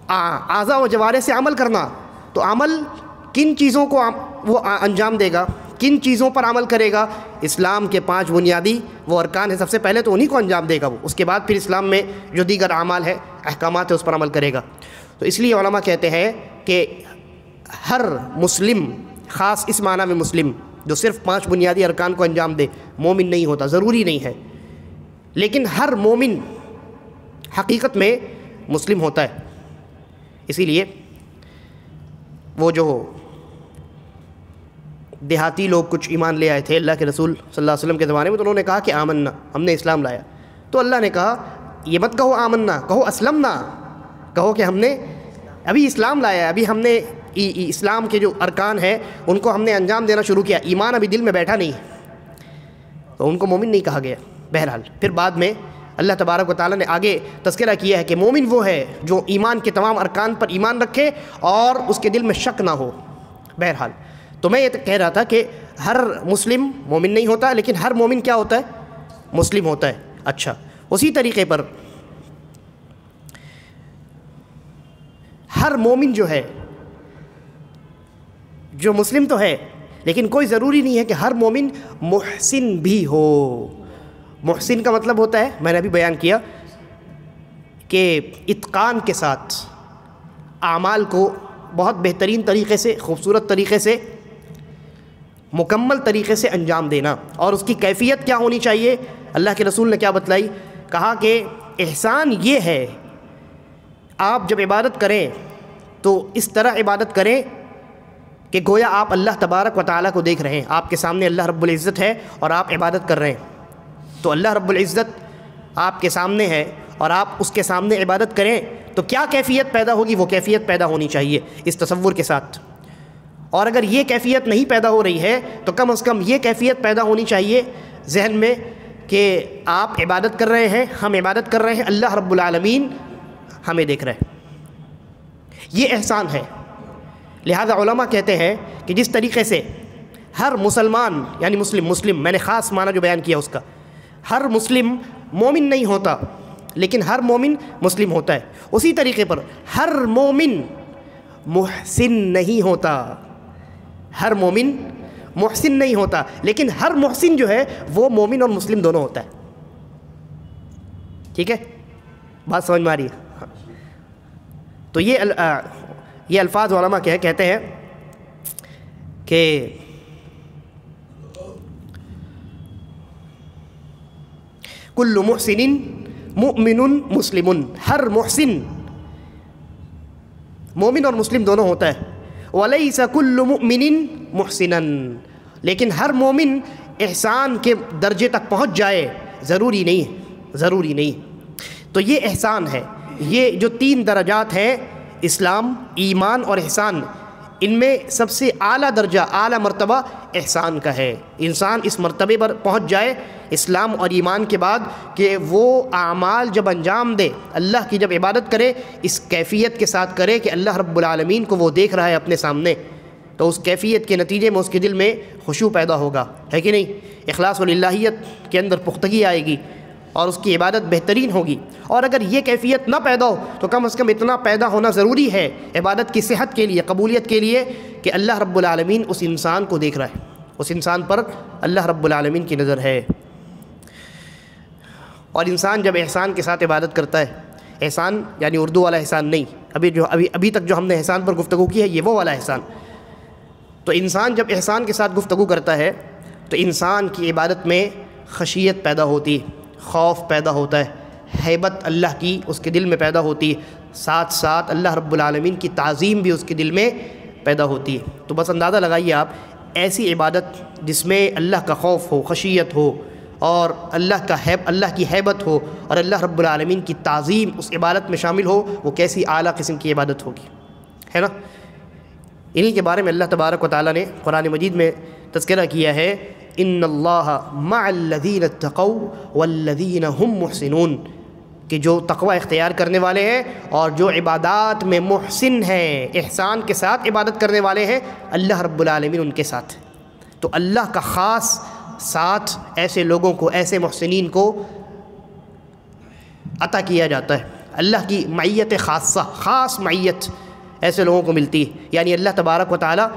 اعضاء و جوارح سے عمل کرنا، تو عمل کن چیزوں کو وہ انجام دے گا، کن چیزوں پر عمل کرے گا؟ اسلام کے 5 بنیادی وہ ارکان ہیں، سب سے پہلے تو انہی کو انجام دے گا وہ، اس کے بعد پھر اسلام میں جو دیگر اعمال ہے، احکامات ہے، اس پر عمل کرے گا۔ تو اس لیے علماء کہتے ہیں کہ ہر مسلم، خاص اس معنی میں مسلم جو صرف 5 بنیادی ارکان کو انجام دے، مومن نہیں ہوتا، ضروری نہیں ہے، لیکن ہر مومن حقیقت میں مسلم ہوتا ہے۔ اسی لیے وہ جو دیہاتی لوگ کچھ ایمان لے آئے تھے اللہ کے رسول صلی اللہ علیہ وسلم کے زمانے میں، تو انہوں نے کہا کہ آمنا، ہم نے اسلام لایا، تو اللہ نے کہا یہ مت کہو آمنا، کہو اسلمنا، کہو کہ ہم نے ابھی اسلام لایا ہے، ابھی ہم نے اسلام کے جو ارکان ہیں ان کو ہم نے انجام دینا شروع کیا، ایمان ابھی دل میں بیٹھا نہیں ہے، تو ان کو مومن نہیں کہا گیا۔ بہرحال پھر بعد میں اللہ تبارک و تعالیٰ نے آگے تذکرہ کیا ہے کہ مومن وہ ہے جو ایمان کے تمام ارکان پر ایمان رکھے اور اس کے دل میں شک نہ ہو۔ بہرحال تو میں یہ کہہ رہا تھا کہ ہر مسلم مومن نہیں ہوتا، لیکن ہر مومن کیا ہوتا ہے؟ مسلم ہوتا ہے۔ اچھا، اسی طریقے پر ہر مومن جو ہے، جو مسلم تو ہے، لیکن کوئی ضروری نہیں ہے کہ ہر مومن محسن بھی ہو۔ محسن کا مطلب ہوتا ہے، میں نے ابھی بیان کیا، کہ اتقان کے ساتھ اعمال کو بہت بہترین طریقے سے، خوبصورت طریقے سے، مکمل طریقے سے انجام دینا۔ اور اس کی کیفیت کیا ہونی چاہیے؟ اللہ کے رسول نے کیا بتلائی؟ کہا کہ احسان یہ ہے، آپ جب عبادت کریں تو اس طرح عبادت کریں کہ گویا آپ اللہ تبارک و تعالیٰ کو دیکھ رہے ہیں، آپ کے سامنے اللہ رب العزت ہے اور آپ عبادت کر رہے ہیں، تو اللہ رب العزت آپ کے سامنے ہے اور آپ اس کے سامنے عبادت کریں تو کیا کیفیت پیدا ہوگی؟ وہ کیفیت پیدا ہونی چاہیے اس تصور کے ساتھ۔ اور اگر یہ کیفیت نہیں پیدا ہو رہی ہے تو کم از کم یہ کیفیت پیدا ہونی چاہیے ذہن میں کہ آپ عبادت کر رہے ہیں، ہم عبادت کر رہے ہیں، اللہ رب العالمین ہمیں دیکھ رہے ہیں۔ یہ احسان ہے۔ لہذا علماء کہتے ہیں کہ جس طریقے سے ہر مسلمان، یعنی مسلم میں نے خاص معنی جو بیان کیا اس کا، ہر مسلم مومن نہیں ہوتا لیکن ہر مومن مسلم ہوتا ہے، اسی طریقے پر ہر مومن محسن نہیں ہوتا، ہر مومن محسن نہیں ہوتا، لیکن ہر محسن جو ہے وہ مومن اور مسلم دونوں ہوتا ہے۔ ٹھیک ہے، بات سمجھ میں آ رہی ہے؟ تو یہ الفاظ علماء کہتے ہیں کہ کل محسن مؤمن مسلم، ہر محسن مومن اور مسلم دونوں ہوتا ہے۔ وَلَيْسَ كُلُّ مُؤْمِنٍ مُحْسِنًا، لیکن ہر مومن احسان کے درجے تک پہنچ جائے ضروری نہیں۔ تو یہ احسان ہے۔ یہ جو 3 درجات ہیں، اسلام، ایمان اور احسان، ان میں سب سے اعلیٰ درجہ، اعلیٰ مرتبہ احسان کا ہے۔ انسان اس مرتبے پر پہنچ جائے اسلام اور ایمان کے بعد کہ وہ اعمال جب انجام دے، اللہ کی جب عبادت کرے، اس کیفیت کے ساتھ کرے کہ اللہ رب العالمین کو وہ دیکھ رہا ہے اپنے سامنے، تو اس کیفیت کے نتیجے میں اس کے دل میں خشوع پیدا ہوگا، ہے کہ نہیں؟ اخلاص واللہیت کے اندر پختگی آئے گی اور اس کی عبادت بہترین ہوگی۔ اور اگر یہ کیفیت نہ پیدا ہو تو کم از کم اتنا پیدا ہونا ضروری ہے عبادت کی صحت کے لیے، قبولیت کے لیے، کہ اللہ رب العالمین اس انسان کو دیکھ رہا ہے، اس انسان پر اللہ رب العالمین کی نظر ہے۔ اور انسان جب احسان کے ساتھ عبادت کرتا ہے، احسان یعنی اردو والا احسان نہیں، ابھی تک جو ہم نے احسان پر گفتگو کی ہے یہ وہ والا احسان، تو انسان جب احسان کے ساتھ گفتگو کرتا ہے تو انسان کی عبادت میں خشیت پیدا ہوتی ہے، خوف پیدا ہوتا ہے، ہیبت اللہ کی اس کے دل میں پیدا ہوتی ہے، ساتھ ساتھ اللہ رب العالمین کی تعظیم بھی اس کے دل میں پیدا ہوتی ہے۔ تو بس اندازہ لگائیے آپ، ایسی عبادت جس میں اللہ کا خوف ہو، خشیت ہو، اور اللہ کی ہیبت ہو، اور اللہ رب العالمین کی تعظیم اس عبادت میں شامل ہو، وہ کیسی اعلیٰ قسم کی عبادت ہوگی، ہے نا؟ انہی کے بارے میں اللہ تبارک و تعالیٰ نے قرآن مجید میں تذکرہ کیا ہے، ان اللہ مع الذین اتقوا والذین هم محسنون، کہ جو تقوی اختیار کرنے والے ہیں اور جو عبادات میں محسن ہیں، احسان کے ساتھ عبادت کرنے والے ہیں، اللہ رب العالمین ان کے ساتھ ہے۔ تو اللہ کا خاص ساتھ ایسے لوگوں کو، ایسے محسنین کو عطا کیا جاتا ہے، اللہ کی معیت خاصہ، خاص معیت ایسے لوگوں کو ملتی ہے، یعنی اللہ تبارک و تعالیٰ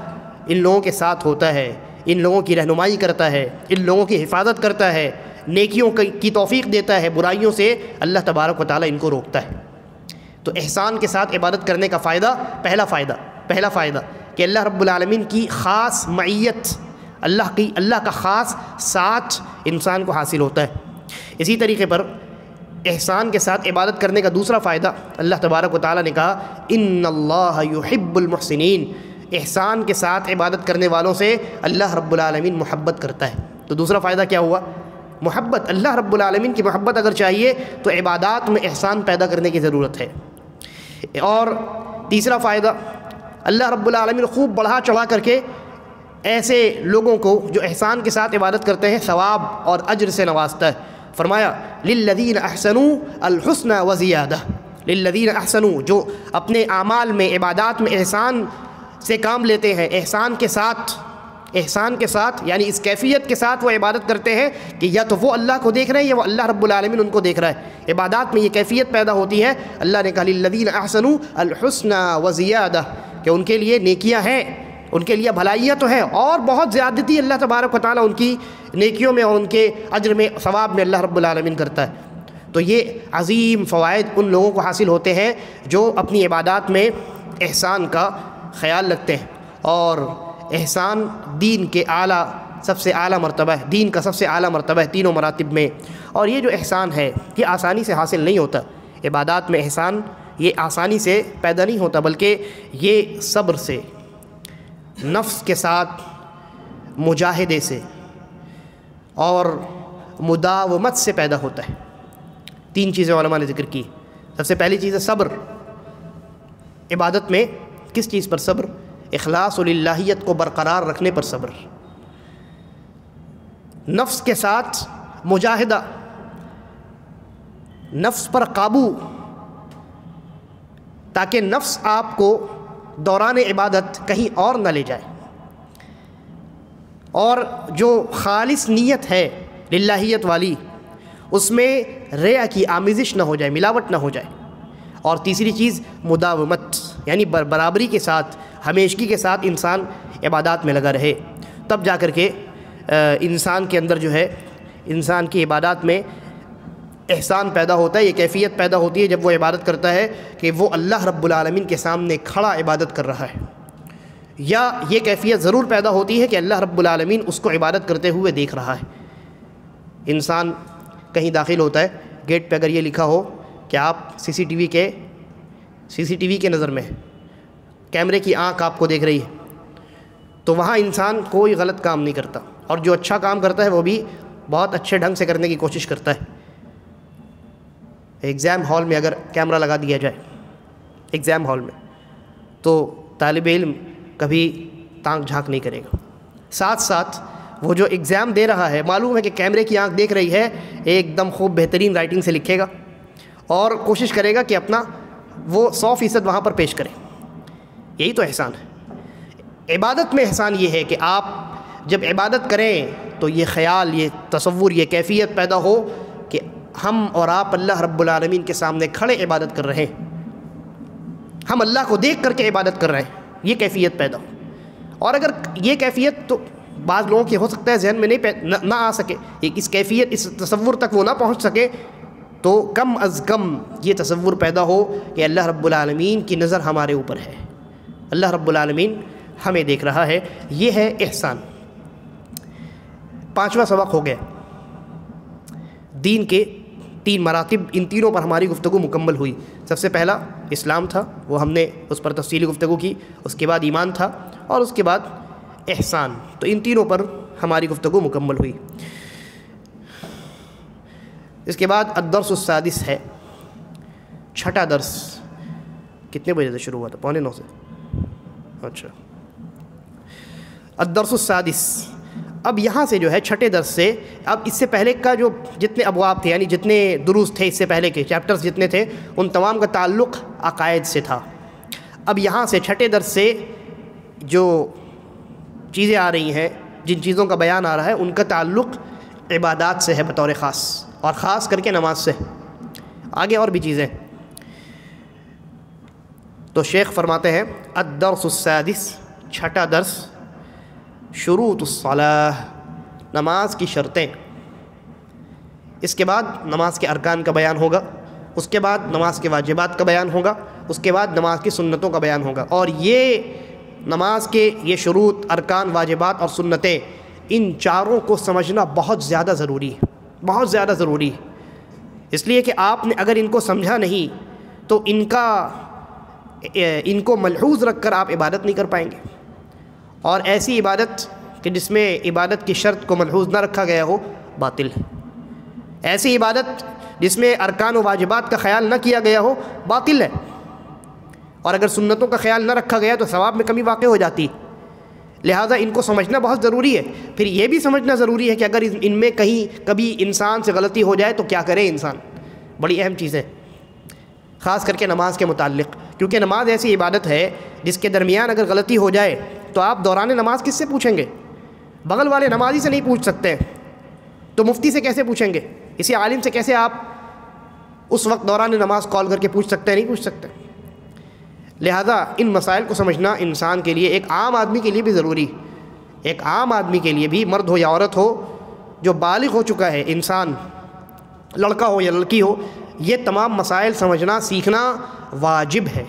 ان لوگوں کے ساتھ ہوتا ہے، ان لوگوں کی رہنمائی کرتا ہے، ان لوگوں کی حفاظت کرتا ہے، نیکیوں کی توفیق دیتا ہے، برائیوں سے اللہ تبارک و تعالیٰ ان کو روکتا ہے۔ تو احسان کے ساتھ عبادت کرنے کا فائدہ، پہلا فائدہ کہ اللہ رب العالمین کی خاص معیت، اللہ کا خاص ساتھ انسان کو حاصل ہوتا ہے۔ اسی طریقے پر احسان کے ساتھ عبادت کرنے کا دوسرا فائدہ، اللہ تبارک و تعالیٰ نے کہا ان اللہ یحب المحسنین، احسان کے ساتھ عبادت کرنے والوں سے اللہ رب العالمین محبت کرتا ہے۔ تو دوسرا فائدہ کیا ہوا؟ محبت۔ اللہ رب العالمین کی محبت اگر چاہیے تو عبادات میں احسان پیدا کرنے کی ضرورت ہے۔ اور تیسرا فائدہ، اللہ رب العالمین خوب بڑھا چڑھا کر کے ایسے لوگوں کو جو احسان کے ساتھ عبادت کرتے ہیں ثواب اور اجر سے نوازتا ہے۔ فرمایا للذین احسنوا الحسنى وزیادہ، للذین احسنوا، جو اپنے اعمال میں، عبادات میں احسان سے کام لیتے ہیں، احسان کے ساتھ یعنی اس کیفیت کے ساتھ وہ عبادت کرتے ہیں کہ یا تو وہ اللہ کو دیکھ رہے ہیں یا وہ اللہ رب العالمین ان کو دیکھ رہا ہے۔ عبادات میں یہ کیفیت پیدا ہوتی ہے۔ اللہ نے کہا للذین احسنوا الحسنى وزیادہ، کہ ان کے لیے نیکیاں ہیں، ان کے لیے بھلائیاں تو ہیں اور بہت زیادتی اللہ تبارک و تعالیٰ ان کی نیکیوں میں اور ان کے اجر میں، ثواب میں اللہ رب العالمین کرتا ہے۔ تو یہ عظیم فوائد ان لوگوں کو حاصل ہوتے ہیں جو اپنی عبادات میں احسان کا خیال رکھتے ہیں۔ اور احسان دین کے سب سے اعلیٰ مرتبہ ہے، دین کا سب سے اعلیٰ مرتبہ ہے تینوں مراتب میں۔ اور یہ جو احسان ہے یہ آسانی سے حاصل نہیں ہوتا۔ عبادات میں احسان یہ آسانی سے پیدا نہیں ہوتا، بلکہ یہ صبر سے، نفس کے ساتھ مجاہدے سے اور مداومت سے پیدا ہوتا ہے۔ تین چیزیں علماء نے ذکر کی۔ سب سے پہلی چیز ہے صبر۔ عبادت میں کس چیز پر صبر؟ اخلاص و للہیت کو برقرار رکھنے پر صبر، نفس کے ساتھ مجاہدہ، نفس پر قابو، تاکہ نفس آپ کو دوران عبادت کہیں اور نہ لے جائے، اور جو خالص نیت ہے للہیت والی اس میں ریا کی آمیزش نہ ہو جائے، ملاوٹ نہ ہو جائے۔ اور تیسری چیز مداومت، یعنی برابری کے ساتھ، ہمیشگی کے ساتھ انسان عبادات میں لگا رہے، تب جا کر کے انسان کے اندر جو ہے، انسان کی عبادات میں احسان پیدا ہوتا ہے۔ یہ کیفیت پیدا ہوتی ہے جب وہ عبادت کرتا ہے کہ وہ اللہ رب العالمین کے سامنے کھڑا عبادت کر رہا ہے، یا یہ کیفیت ضرور پیدا ہوتی ہے کہ اللہ رب العالمین اس کو عبادت کرتے ہوئے دیکھ رہا ہے۔ انسان کہیں داخل ہوتا ہے، گیٹ پہ اگر یہ لکھا ہو کہ آپ سی سی ٹی وی کے نظر میں ہے، کیمرے کی آنکھ آپ کو دیکھ رہی ہے، تو وہاں انسان کوئی غلط کام نہیں کرتا، اور جو اچھا کام کرتا ہے وہ بھی بہت اچھے ڈھنگ سے کرنے کی کوشش کرتا ہے۔ ایگزام ہال میں اگر کیمرہ لگا دیا جائے ایگزام ہال میں، تو طالب علم کبھی تانک جھانک نہیں کرے گا۔ ساتھ ساتھ وہ جو ایگزام دے رہا ہے، معلوم ہے کہ کیمرے کی آنکھ دیکھ رہی ہے، ایک دم خوب بہترین رائٹنگ سے لکھے گا اور کوشش کرے گا کہ اپنا وہ 100% وہاں پر پیش کرے۔ یہی تو احسان ہے۔ عبادت میں احسان یہ ہے کہ آپ جب عبادت کریں تو یہ خیال، یہ تصور، یہ کیفیت پیدا ہو کہ ہم اور آپ اللہ رب العالمین کے سامنے کھڑے عبادت کر رہے ہیں، ہم اللہ کو دیکھ کر کے عبادت کر رہے ہیں، یہ کیفیت پیدا ہو۔ اور اگر یہ کیفیت تو بعض لوگوں کی ہو سکتا ہے ذہن میں نہ آ سکے، اس کیفیت، اس تصور تک وہ نہ پہنچ سکے، تو کم از کم یہ تصور پیدا ہو کہ اللہ رب العالمین کی نظر ہمارے اوپر ہے، اللہ رب العالمین ہمیں دیکھ رہا ہے۔ یہ ہے احسان۔ پانچواں سبق ہو گیا دین کے 3 مراتب، ان تینوں پر ہماری گفتگو مکمل ہوئی۔ سب سے پہلا اسلام تھا، وہ ہم نے اس پر تفصیلی گفتگو کی۔ اس کے بعد ایمان تھا، اور اس کے بعد احسان۔ تو ان تینوں پر ہماری گفتگو مکمل ہوئی۔ اس کے بعد الدرس السادس ہے، چھٹا درس۔ کتنے بجے سے شروع ہوا تھا؟ 8:45 سے؟ اچھا، الدرس السادس۔ اب یہاں سے جو ہے چھٹے درس سے، اب اس سے پہلے کا جو جتنے ابواب تھے، یعنی جتنے دروس تھے اس سے پہلے کے چیپٹرز جتنے تھے، ان تمام کا تعلق عقائد سے تھا۔ اب یہاں سے چھٹے درس سے جو چیزیں آ رہی ہیں، جن چیزوں کا بیان آ رہا ہے، ان کا تعلق عبادات سے ہے بطور خاص، اور خاص کر کے نماز سے۔ آگے اور بھی چیزیں، تو شیخ فرماتے ہیں الدرس السادس، چھٹا درس، شروط الصلاۃ، نماز کی شرطیں۔ اس کے بعد نماز کے ارکان کا بیان ہوگا، اس کے بعد نماز کے واجبات کا بیان ہوگا، اس کے بعد نماز کی سنتوں کا بیان ہوگا۔ اور یہ نماز کے یہ شروط، ارکان، واجبات اور سنتیں، ان چاروں کو سمجھنا بہت زیادہ ضروری ہے، بہت زیادہ ضروری ہے۔ اس لیے کہ آپ نے اگر ان کو سمجھا نہیں تو ان کو ملحوظ رکھ کر آپ عبادت نہیں کر پائیں گے، اور ایسی عبادت کہ جس میں عبادت کی شرط کو ملحوظ نہ رکھا گیا ہو باطل ہے، ایسی عبادت جس میں ارکان و واجبات کا خیال نہ کیا گیا ہو باطل ہے، اور اگر سنتوں کا خیال نہ رکھا گیا تو ثواب میں کمی واقع ہو جاتی ہے۔ لہٰذا ان کو سمجھنا بہت ضروری ہے۔ پھر یہ بھی سمجھنا ضروری ہے کہ اگر ان میں کبھی انسان سے غلطی ہو جائے تو کیا کرے انسان، بڑی اہم چیز ہے، خاص کر کے نماز کے متعلق، کیونکہ نماز ایسی عبادت ہے جس کے درمیان اگر غلطی ہو جائے تو آپ دوران نماز کس سے پوچھیں گے؟ بغل والے نمازی سے نہیں پوچھ سکتے، تو مفتی سے کیسے پوچھیں گے؟ اسی عالم سے کیسے آپ اس وقت دوران نماز کال کر کے پوچھ سکتے ہیں؟ نہیں پوچھ سکتے۔ لہذا ان مسائل کو سمجھنا انسان کے لیے، ایک عام آدمی کے لیے بھی ضروری، ایک عام آدمی کے لیے بھی، مرد ہو یا عورت ہو، جو بالغ ہو چکا ہے انسان، لڑکا ہو یا لڑکی ہو، یہ تمام مسائل سمجھنا، سیکھنا واجب ہے،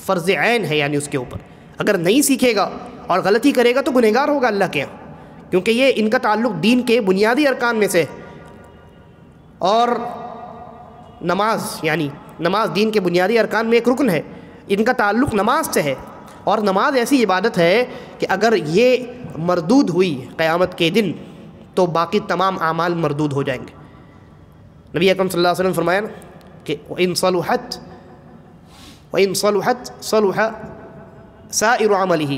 فرض عین ہے یعنی اس کے اوپر۔ اگر نہیں سیکھے گا اور غلطی کرے گا تو گنہگار ہوگا اللہ کے یہاں، کیونکہ یہ ان کا تعلق دین کے بنیادی ارکان میں سے، اور نماز یعنی نماز دین کے بنیادی ارکان میں ایک رکن ہے، ان کا تعلق نماز سے ہے، اور نماز ایسی عبادت ہے کہ اگر یہ مردود ہوئی قیامت کے دن تو باقی تمام اعمال مردود ہو جائیں گے۔ نبی اکرم صلی اللہ علیہ وسلم فرمایا نا کہ وَإِن صَلُحَتْ صَلُحَ سَائِرُ عَمَلِهِ،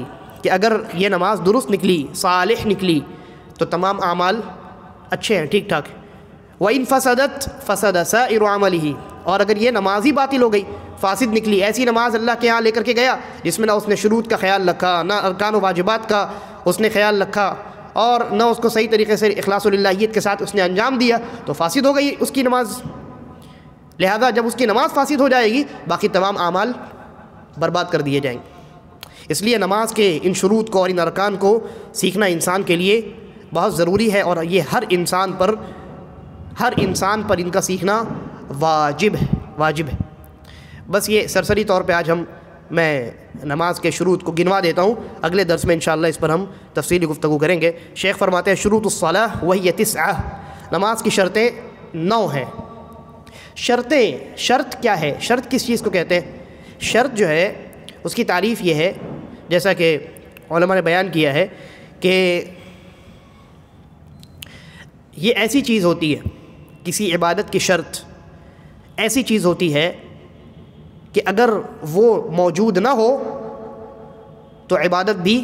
کہ اگر یہ نماز درست نکلی، صالح نکلی، تو تمام اعمال اچھے ہیں، ٹھیک ٹھاک ہے۔ وَإِن فَسَدَتْ فَسَدَ سَائِرُ عَمَلِهِ، اور اگر یہ نماز ہی باطل ہو گئی، فاسد نکلی، ایسی نماز اللہ کے ہاں لے کر کے گیا جس میں نہ اس نے شروط کا خیال رکھا، نہ ارکان و واجبات کا اس نے خیال رکھا، اور نہ اس کو صحیح طریقے سے اخلاص و للہیت کے ساتھ اس نے انجام دیا، تو فاسد ہو گئی اس کی نماز۔ لہذا جب اس کی نماز فاسد ہو جائے گی، باقی تمام اعمال برباد کر دیے جائیں گے۔ اس لیے نماز کے ان شروط کو اور ان ارکان کو سیکھنا انسان کے لیے بہت ضروری ہے، اور یہ ہر انسان پر ان کا سیکھنا واجب ہے۔ بس یہ سرسری طور پہ آج میں نماز کے شروط کو گنوا دیتا ہوں، اگلے درس میں انشاءاللہ اس پر ہم تفصیلی گفتگو کریں گے۔ شیخ فرماتے ہیں شروط الصلاۃ وہی 9، نماز کی شرطیں 9 ہیں۔ شرط کیا ہے؟ شرط کس چیز کو کہتے ہیں؟ شرط جو ہے اس کی تعریف یہ ہے، جیسا کہ علماء نے بیان کیا ہے کہ یہ ایسی چیز ہوتی ہے، کسی عبادت کی شرط ایسی چیز ہوتی ہے کہ اگر وہ موجود نہ ہو تو عبادت بھی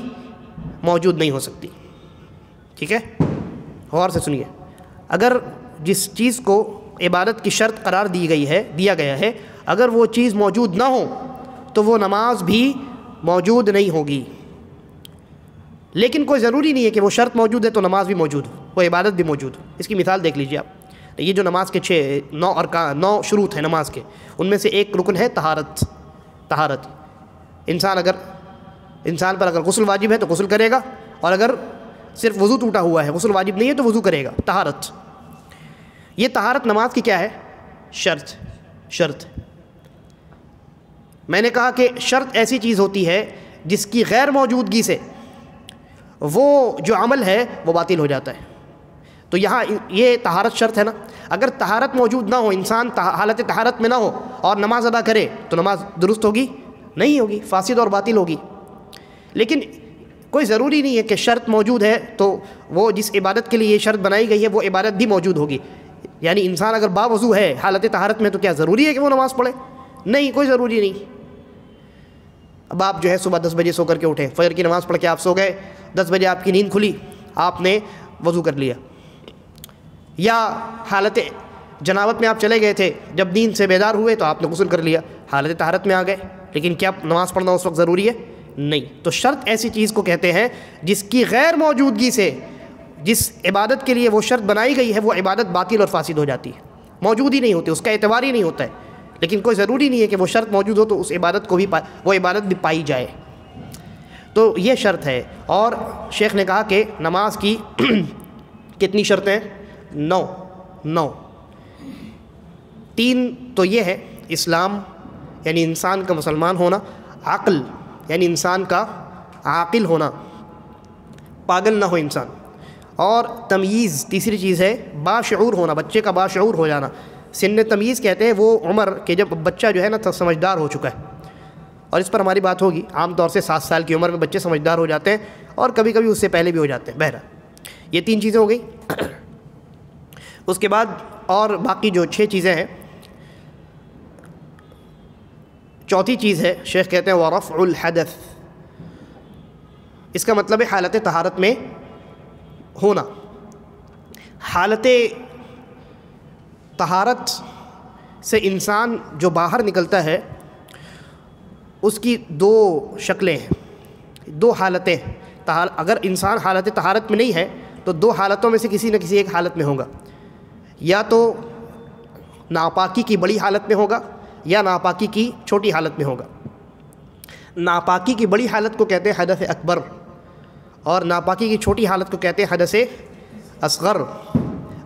موجود نہیں ہو سکتی۔ ٹھیک ہے، غور سے سنیے، اگر جس چیز کو عبادت کی شرط قرار دیا گیا ہے، اگر وہ چیز موجود نہ ہو تو وہ نماز بھی موجود نہیں ہوگی۔ لیکن کوئی ضروری نہیں ہے کہ وہ شرط موجود ہے تو نماز بھی موجود ہو، وہ عبادت بھی موجود ہو۔ اس کی مثال دیکھ لیجیے آپ، یہ جو نماز کے 9 شروط ہیں نماز کے، ان میں سے ایک رکن ہے طہارت۔ انسان پر اگر غسل واجب ہے تو غسل کرے گا، اور اگر صرف وضو ٹوٹا ہوا ہے، غسل واجب نہیں ہے تو وضو کرے گا۔ طہارت، یہ طہارت نماز کی کیا ہے؟ شرط۔ میں نے کہا کہ شرط ایسی چیز ہوتی ہے جس کی غیر موجودگی سے وہ جو عمل ہے وہ باطل ہو جاتا ہے۔ تو یہاں یہ طہارت شرط ہے نا، اگر طہارت موجود نہ ہو، انسان حالت طہارت میں نہ ہو اور نماز ادا کرے تو نماز درست ہوگی؟ نہیں ہوگی، فاسد اور باطل ہوگی۔ لیکن کوئی ضروری نہیں ہے کہ شرط موجود ہے تو وہ جس عبادت کے لیے یہ شرط بنائی گئی ہے وہ عبادت بھی موجود ہوگی۔ یعنی انسان اگر باوضو ہے حالت طہارت میں تو کیا ضروری ہے کہ وہ نماز پڑھے؟ نہیں، کوئی ضروری نہیں۔ اب آپ جو ہے صبح 10 بجے سو کر کے اٹھیں، فجر کی نماز پڑھ کے آپ سو گئے، 10 بجے آپ کی نیند کھلی، آپ نے وضو کر لیا، یا حالت جنابت میں آپ چلے گئے تھے، جب نیند سے بیدار ہوئے تو آپ نے غسل کر لیا، حالت طہارت میں آ گئے، لیکن کیا نماز پڑھنا اس وقت ضروری ہے؟ نہیں۔ تو شرط ایسی چیز کو کہتے ہیں جس کی غیر موجودگی سے جس عبادت کے لیے وہ شرط بنائی گئی ہے وہ عبادت باطل اور فاسد ہو جاتی ہے، موجود ہی نہیں ہوتی، اس کا اعتبار ہی نہیں ہوتا ہے۔ لیکن کوئی ضروری نہیں ہے کہ وہ شرط موجود ہو تو اس عبادت کو بھی وہ عبادت بھی پائی جائے. تو یہ شرط ہے. اور شیخ نے کہا کہ نماز کی کتنی شرطیں؟ 9. 3 تو یہ ہے: اسلام یعنی انسان کا مسلمان ہونا، عقل یعنی انسان کا عاقل ہونا، پاگل نہ ہو انسان، اور تمییز تیسری چیز ہے، باشعور ہونا، بچے کا باشعور ہو جانا. سن تمییز کہتے ہیں وہ عمر کہ جب بچہ جو ہے نا سمجھدار ہو چکا ہے، اور اس پر ہماری بات ہوگی. عام طور سے 7 سال کی عمر میں بچے سمجھدار ہو جاتے ہیں، اور کبھی کبھی اس سے پہلے بھی ہو جاتے ہیں. بہرحال یہ 3 چیزیں ہو گئی. اس کے بعد اور باقی جو 6 چیزیں ہیں، چوتھی چیز ہے شیخ کہتے ہیں وَرَفْعُ الْحَدَثِ. اس کا مطلب ہے حالت طہارت میں ہونا. حالت طہارت سے انسان جو باہر نکلتا ہے اس کی 2 شکلیں ہیں، 2 حالتیں. اگر انسان حالت طہارت میں نہیں ہے تو 2 حالتوں میں سے کسی نہ کسی ایک حالت میں ہوگا. یا تو ناپاکی کی بڑی حالت میں ہوگا یا ناپاکی کی چھوٹی حالت میں ہوگا. ناپاکی کی بڑی حالت کو کہتے ہیں حدث اکبر، اور ناپاکی کی چھوٹی حالت کو کہتے ہیں حدث اصغر.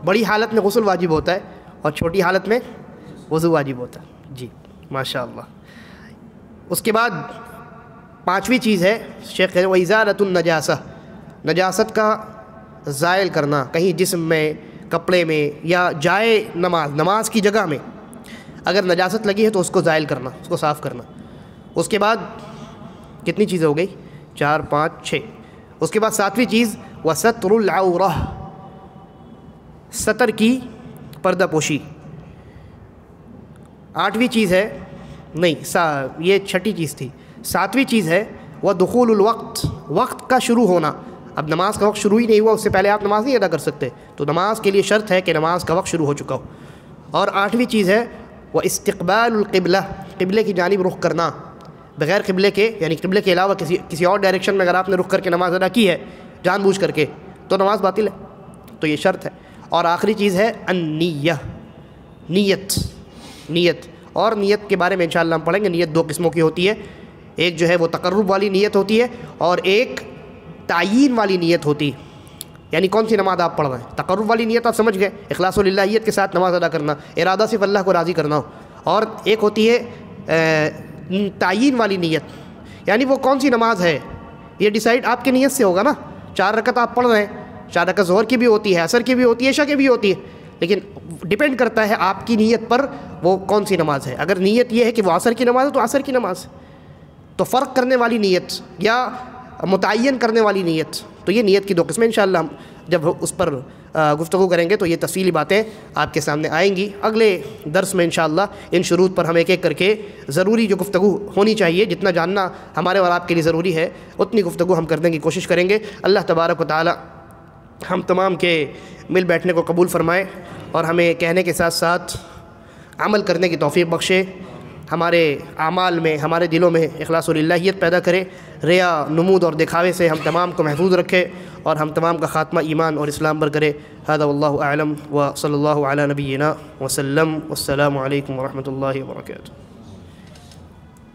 بڑی حالت میں غسل واجب ہوتا ہے اور چھوٹی حالت میں وضو واجب ہوتا ہے. جی ماشاء اللہ. اس کے بعد 5ویں چیز ہے شیخ کہتے ہیں وَإِزَالَةُ النَّجَاسَةِ. نجاست کا زائل کرنا، کہیں جسم میں، کپڑے میں، یا جائے نماز کی جگہ میں اگر نجاست لگی ہے تو اس کو زائل کرنا، اس کو صاف کرنا. اس کے بعد کتنی چیزیں ہو گئی؟ 4 5 6. اس کے بعد 7ویں چیز وَسَتْرُ الْعَوْرَةِ. سطر کی پردہ پوشی. 8ویں چیز ہے یہ 6ٹھی چیز تھی. 7ویں چیز ہے وَدُخُولُ الْوَقْتِ. وقت کا شروع ہونا. اب نماز کا وقت شروع ہی نہیں ہوا، اس سے پہلے آپ نماز نہیں ادا کر سکتے، تو نماز کے لیے شرط ہے کہ نماز کا وقت شروع ہو چکا ہو. اور 8ویں چیز ہے وَاِسْتِقْبَالُ الْقِبْلَةِ. قبلے کی جانب رخ کرنا، بغیر قبلے کے، یعنی قبلے کے علاوہ کسی اور ڈائریکشن میں اگر آپ نے رخ کر کے نماز ادا کی ہے جان بوجھ کر کے تو نماز باطل ہے. تو یہ شرط ہے. اور آخری چیز ہے النیہ، نیت. اور نیت کے بارے میں انشاءاللہ ہم پڑھیں گے. نیت 2 قسموں کی ہوتی ہے. ایک جو ہے وہ تقرب والی نیت ہوتی ہے، اور ایک تعیین والی نیت ہوتی ہے. یعنی کون سی نماز آپ پڑھ رہے ہیں. تقرب والی نیت آپ سمجھ گئے، اخلاص و للہیت کے ساتھ نماز ادا کرنا، ارادہ صرف اللہ کو راضی کرنا ہو. اور ایک ہوتی ہے تعیین والی نیت، یعنی وہ کون سی نماز ہے یہ ڈیسائیڈ آپ کی نیت سے ہوگا نا. 4 رکعت آپ پڑھ رہے ہیں، 4 رکعت ظہر کی بھی ہوتی ہے، عصر کی بھی ہوتی ہے، عشاء کی بھی ہوتی ہے، لیکن ڈیپینڈ کرتا ہے آپ کی نیت پر وہ کون سی نماز ہے. اگر نیت یہ ہے کہ وہ عصر کی نماز ہے تو عصر کی نماز. تو فرق کرنے والی نیت یا متعین کرنے والی نیت، تو یہ نیت کی 2 قسمیں. انشاءاللہ ہم جب اس پر گفتگو کریں گے تو یہ تفصیلی باتیں آپ کے سامنے آئیں گی. اگلے درس میں انشاءاللہ ان شروط پر ہم ایک ایک کر کے ضروری جو گفتگو ہونی چاہیے، جتنا جاننا ہمارے اور آپ کے لیے ضروری ہے اتنی گفتگو ہم کرنے کی کوشش کریں گے. اللہ تبارک و تعالی ہم تمام کے مل بیٹھنے کو قبول فرمائے، اور ہمیں کہنے کے ساتھ ساتھ عمل کرنے کی توفیق بخشے. ہمارے اعمال میں، ہمارے دلوں میں اخلاص و للہیت پیدا کرے. ریا، نمود اور دکھاوے سے ہم تمام کو محفوظ رکھے، اور ہم تمام کا خاتمہ ایمان اور اسلام پر کرے. ھذا واللہ اعلم وصلی اللہ علی نبینا وسلم. والسلام علیکم ورحمۃ اللہ وبرکاتہ.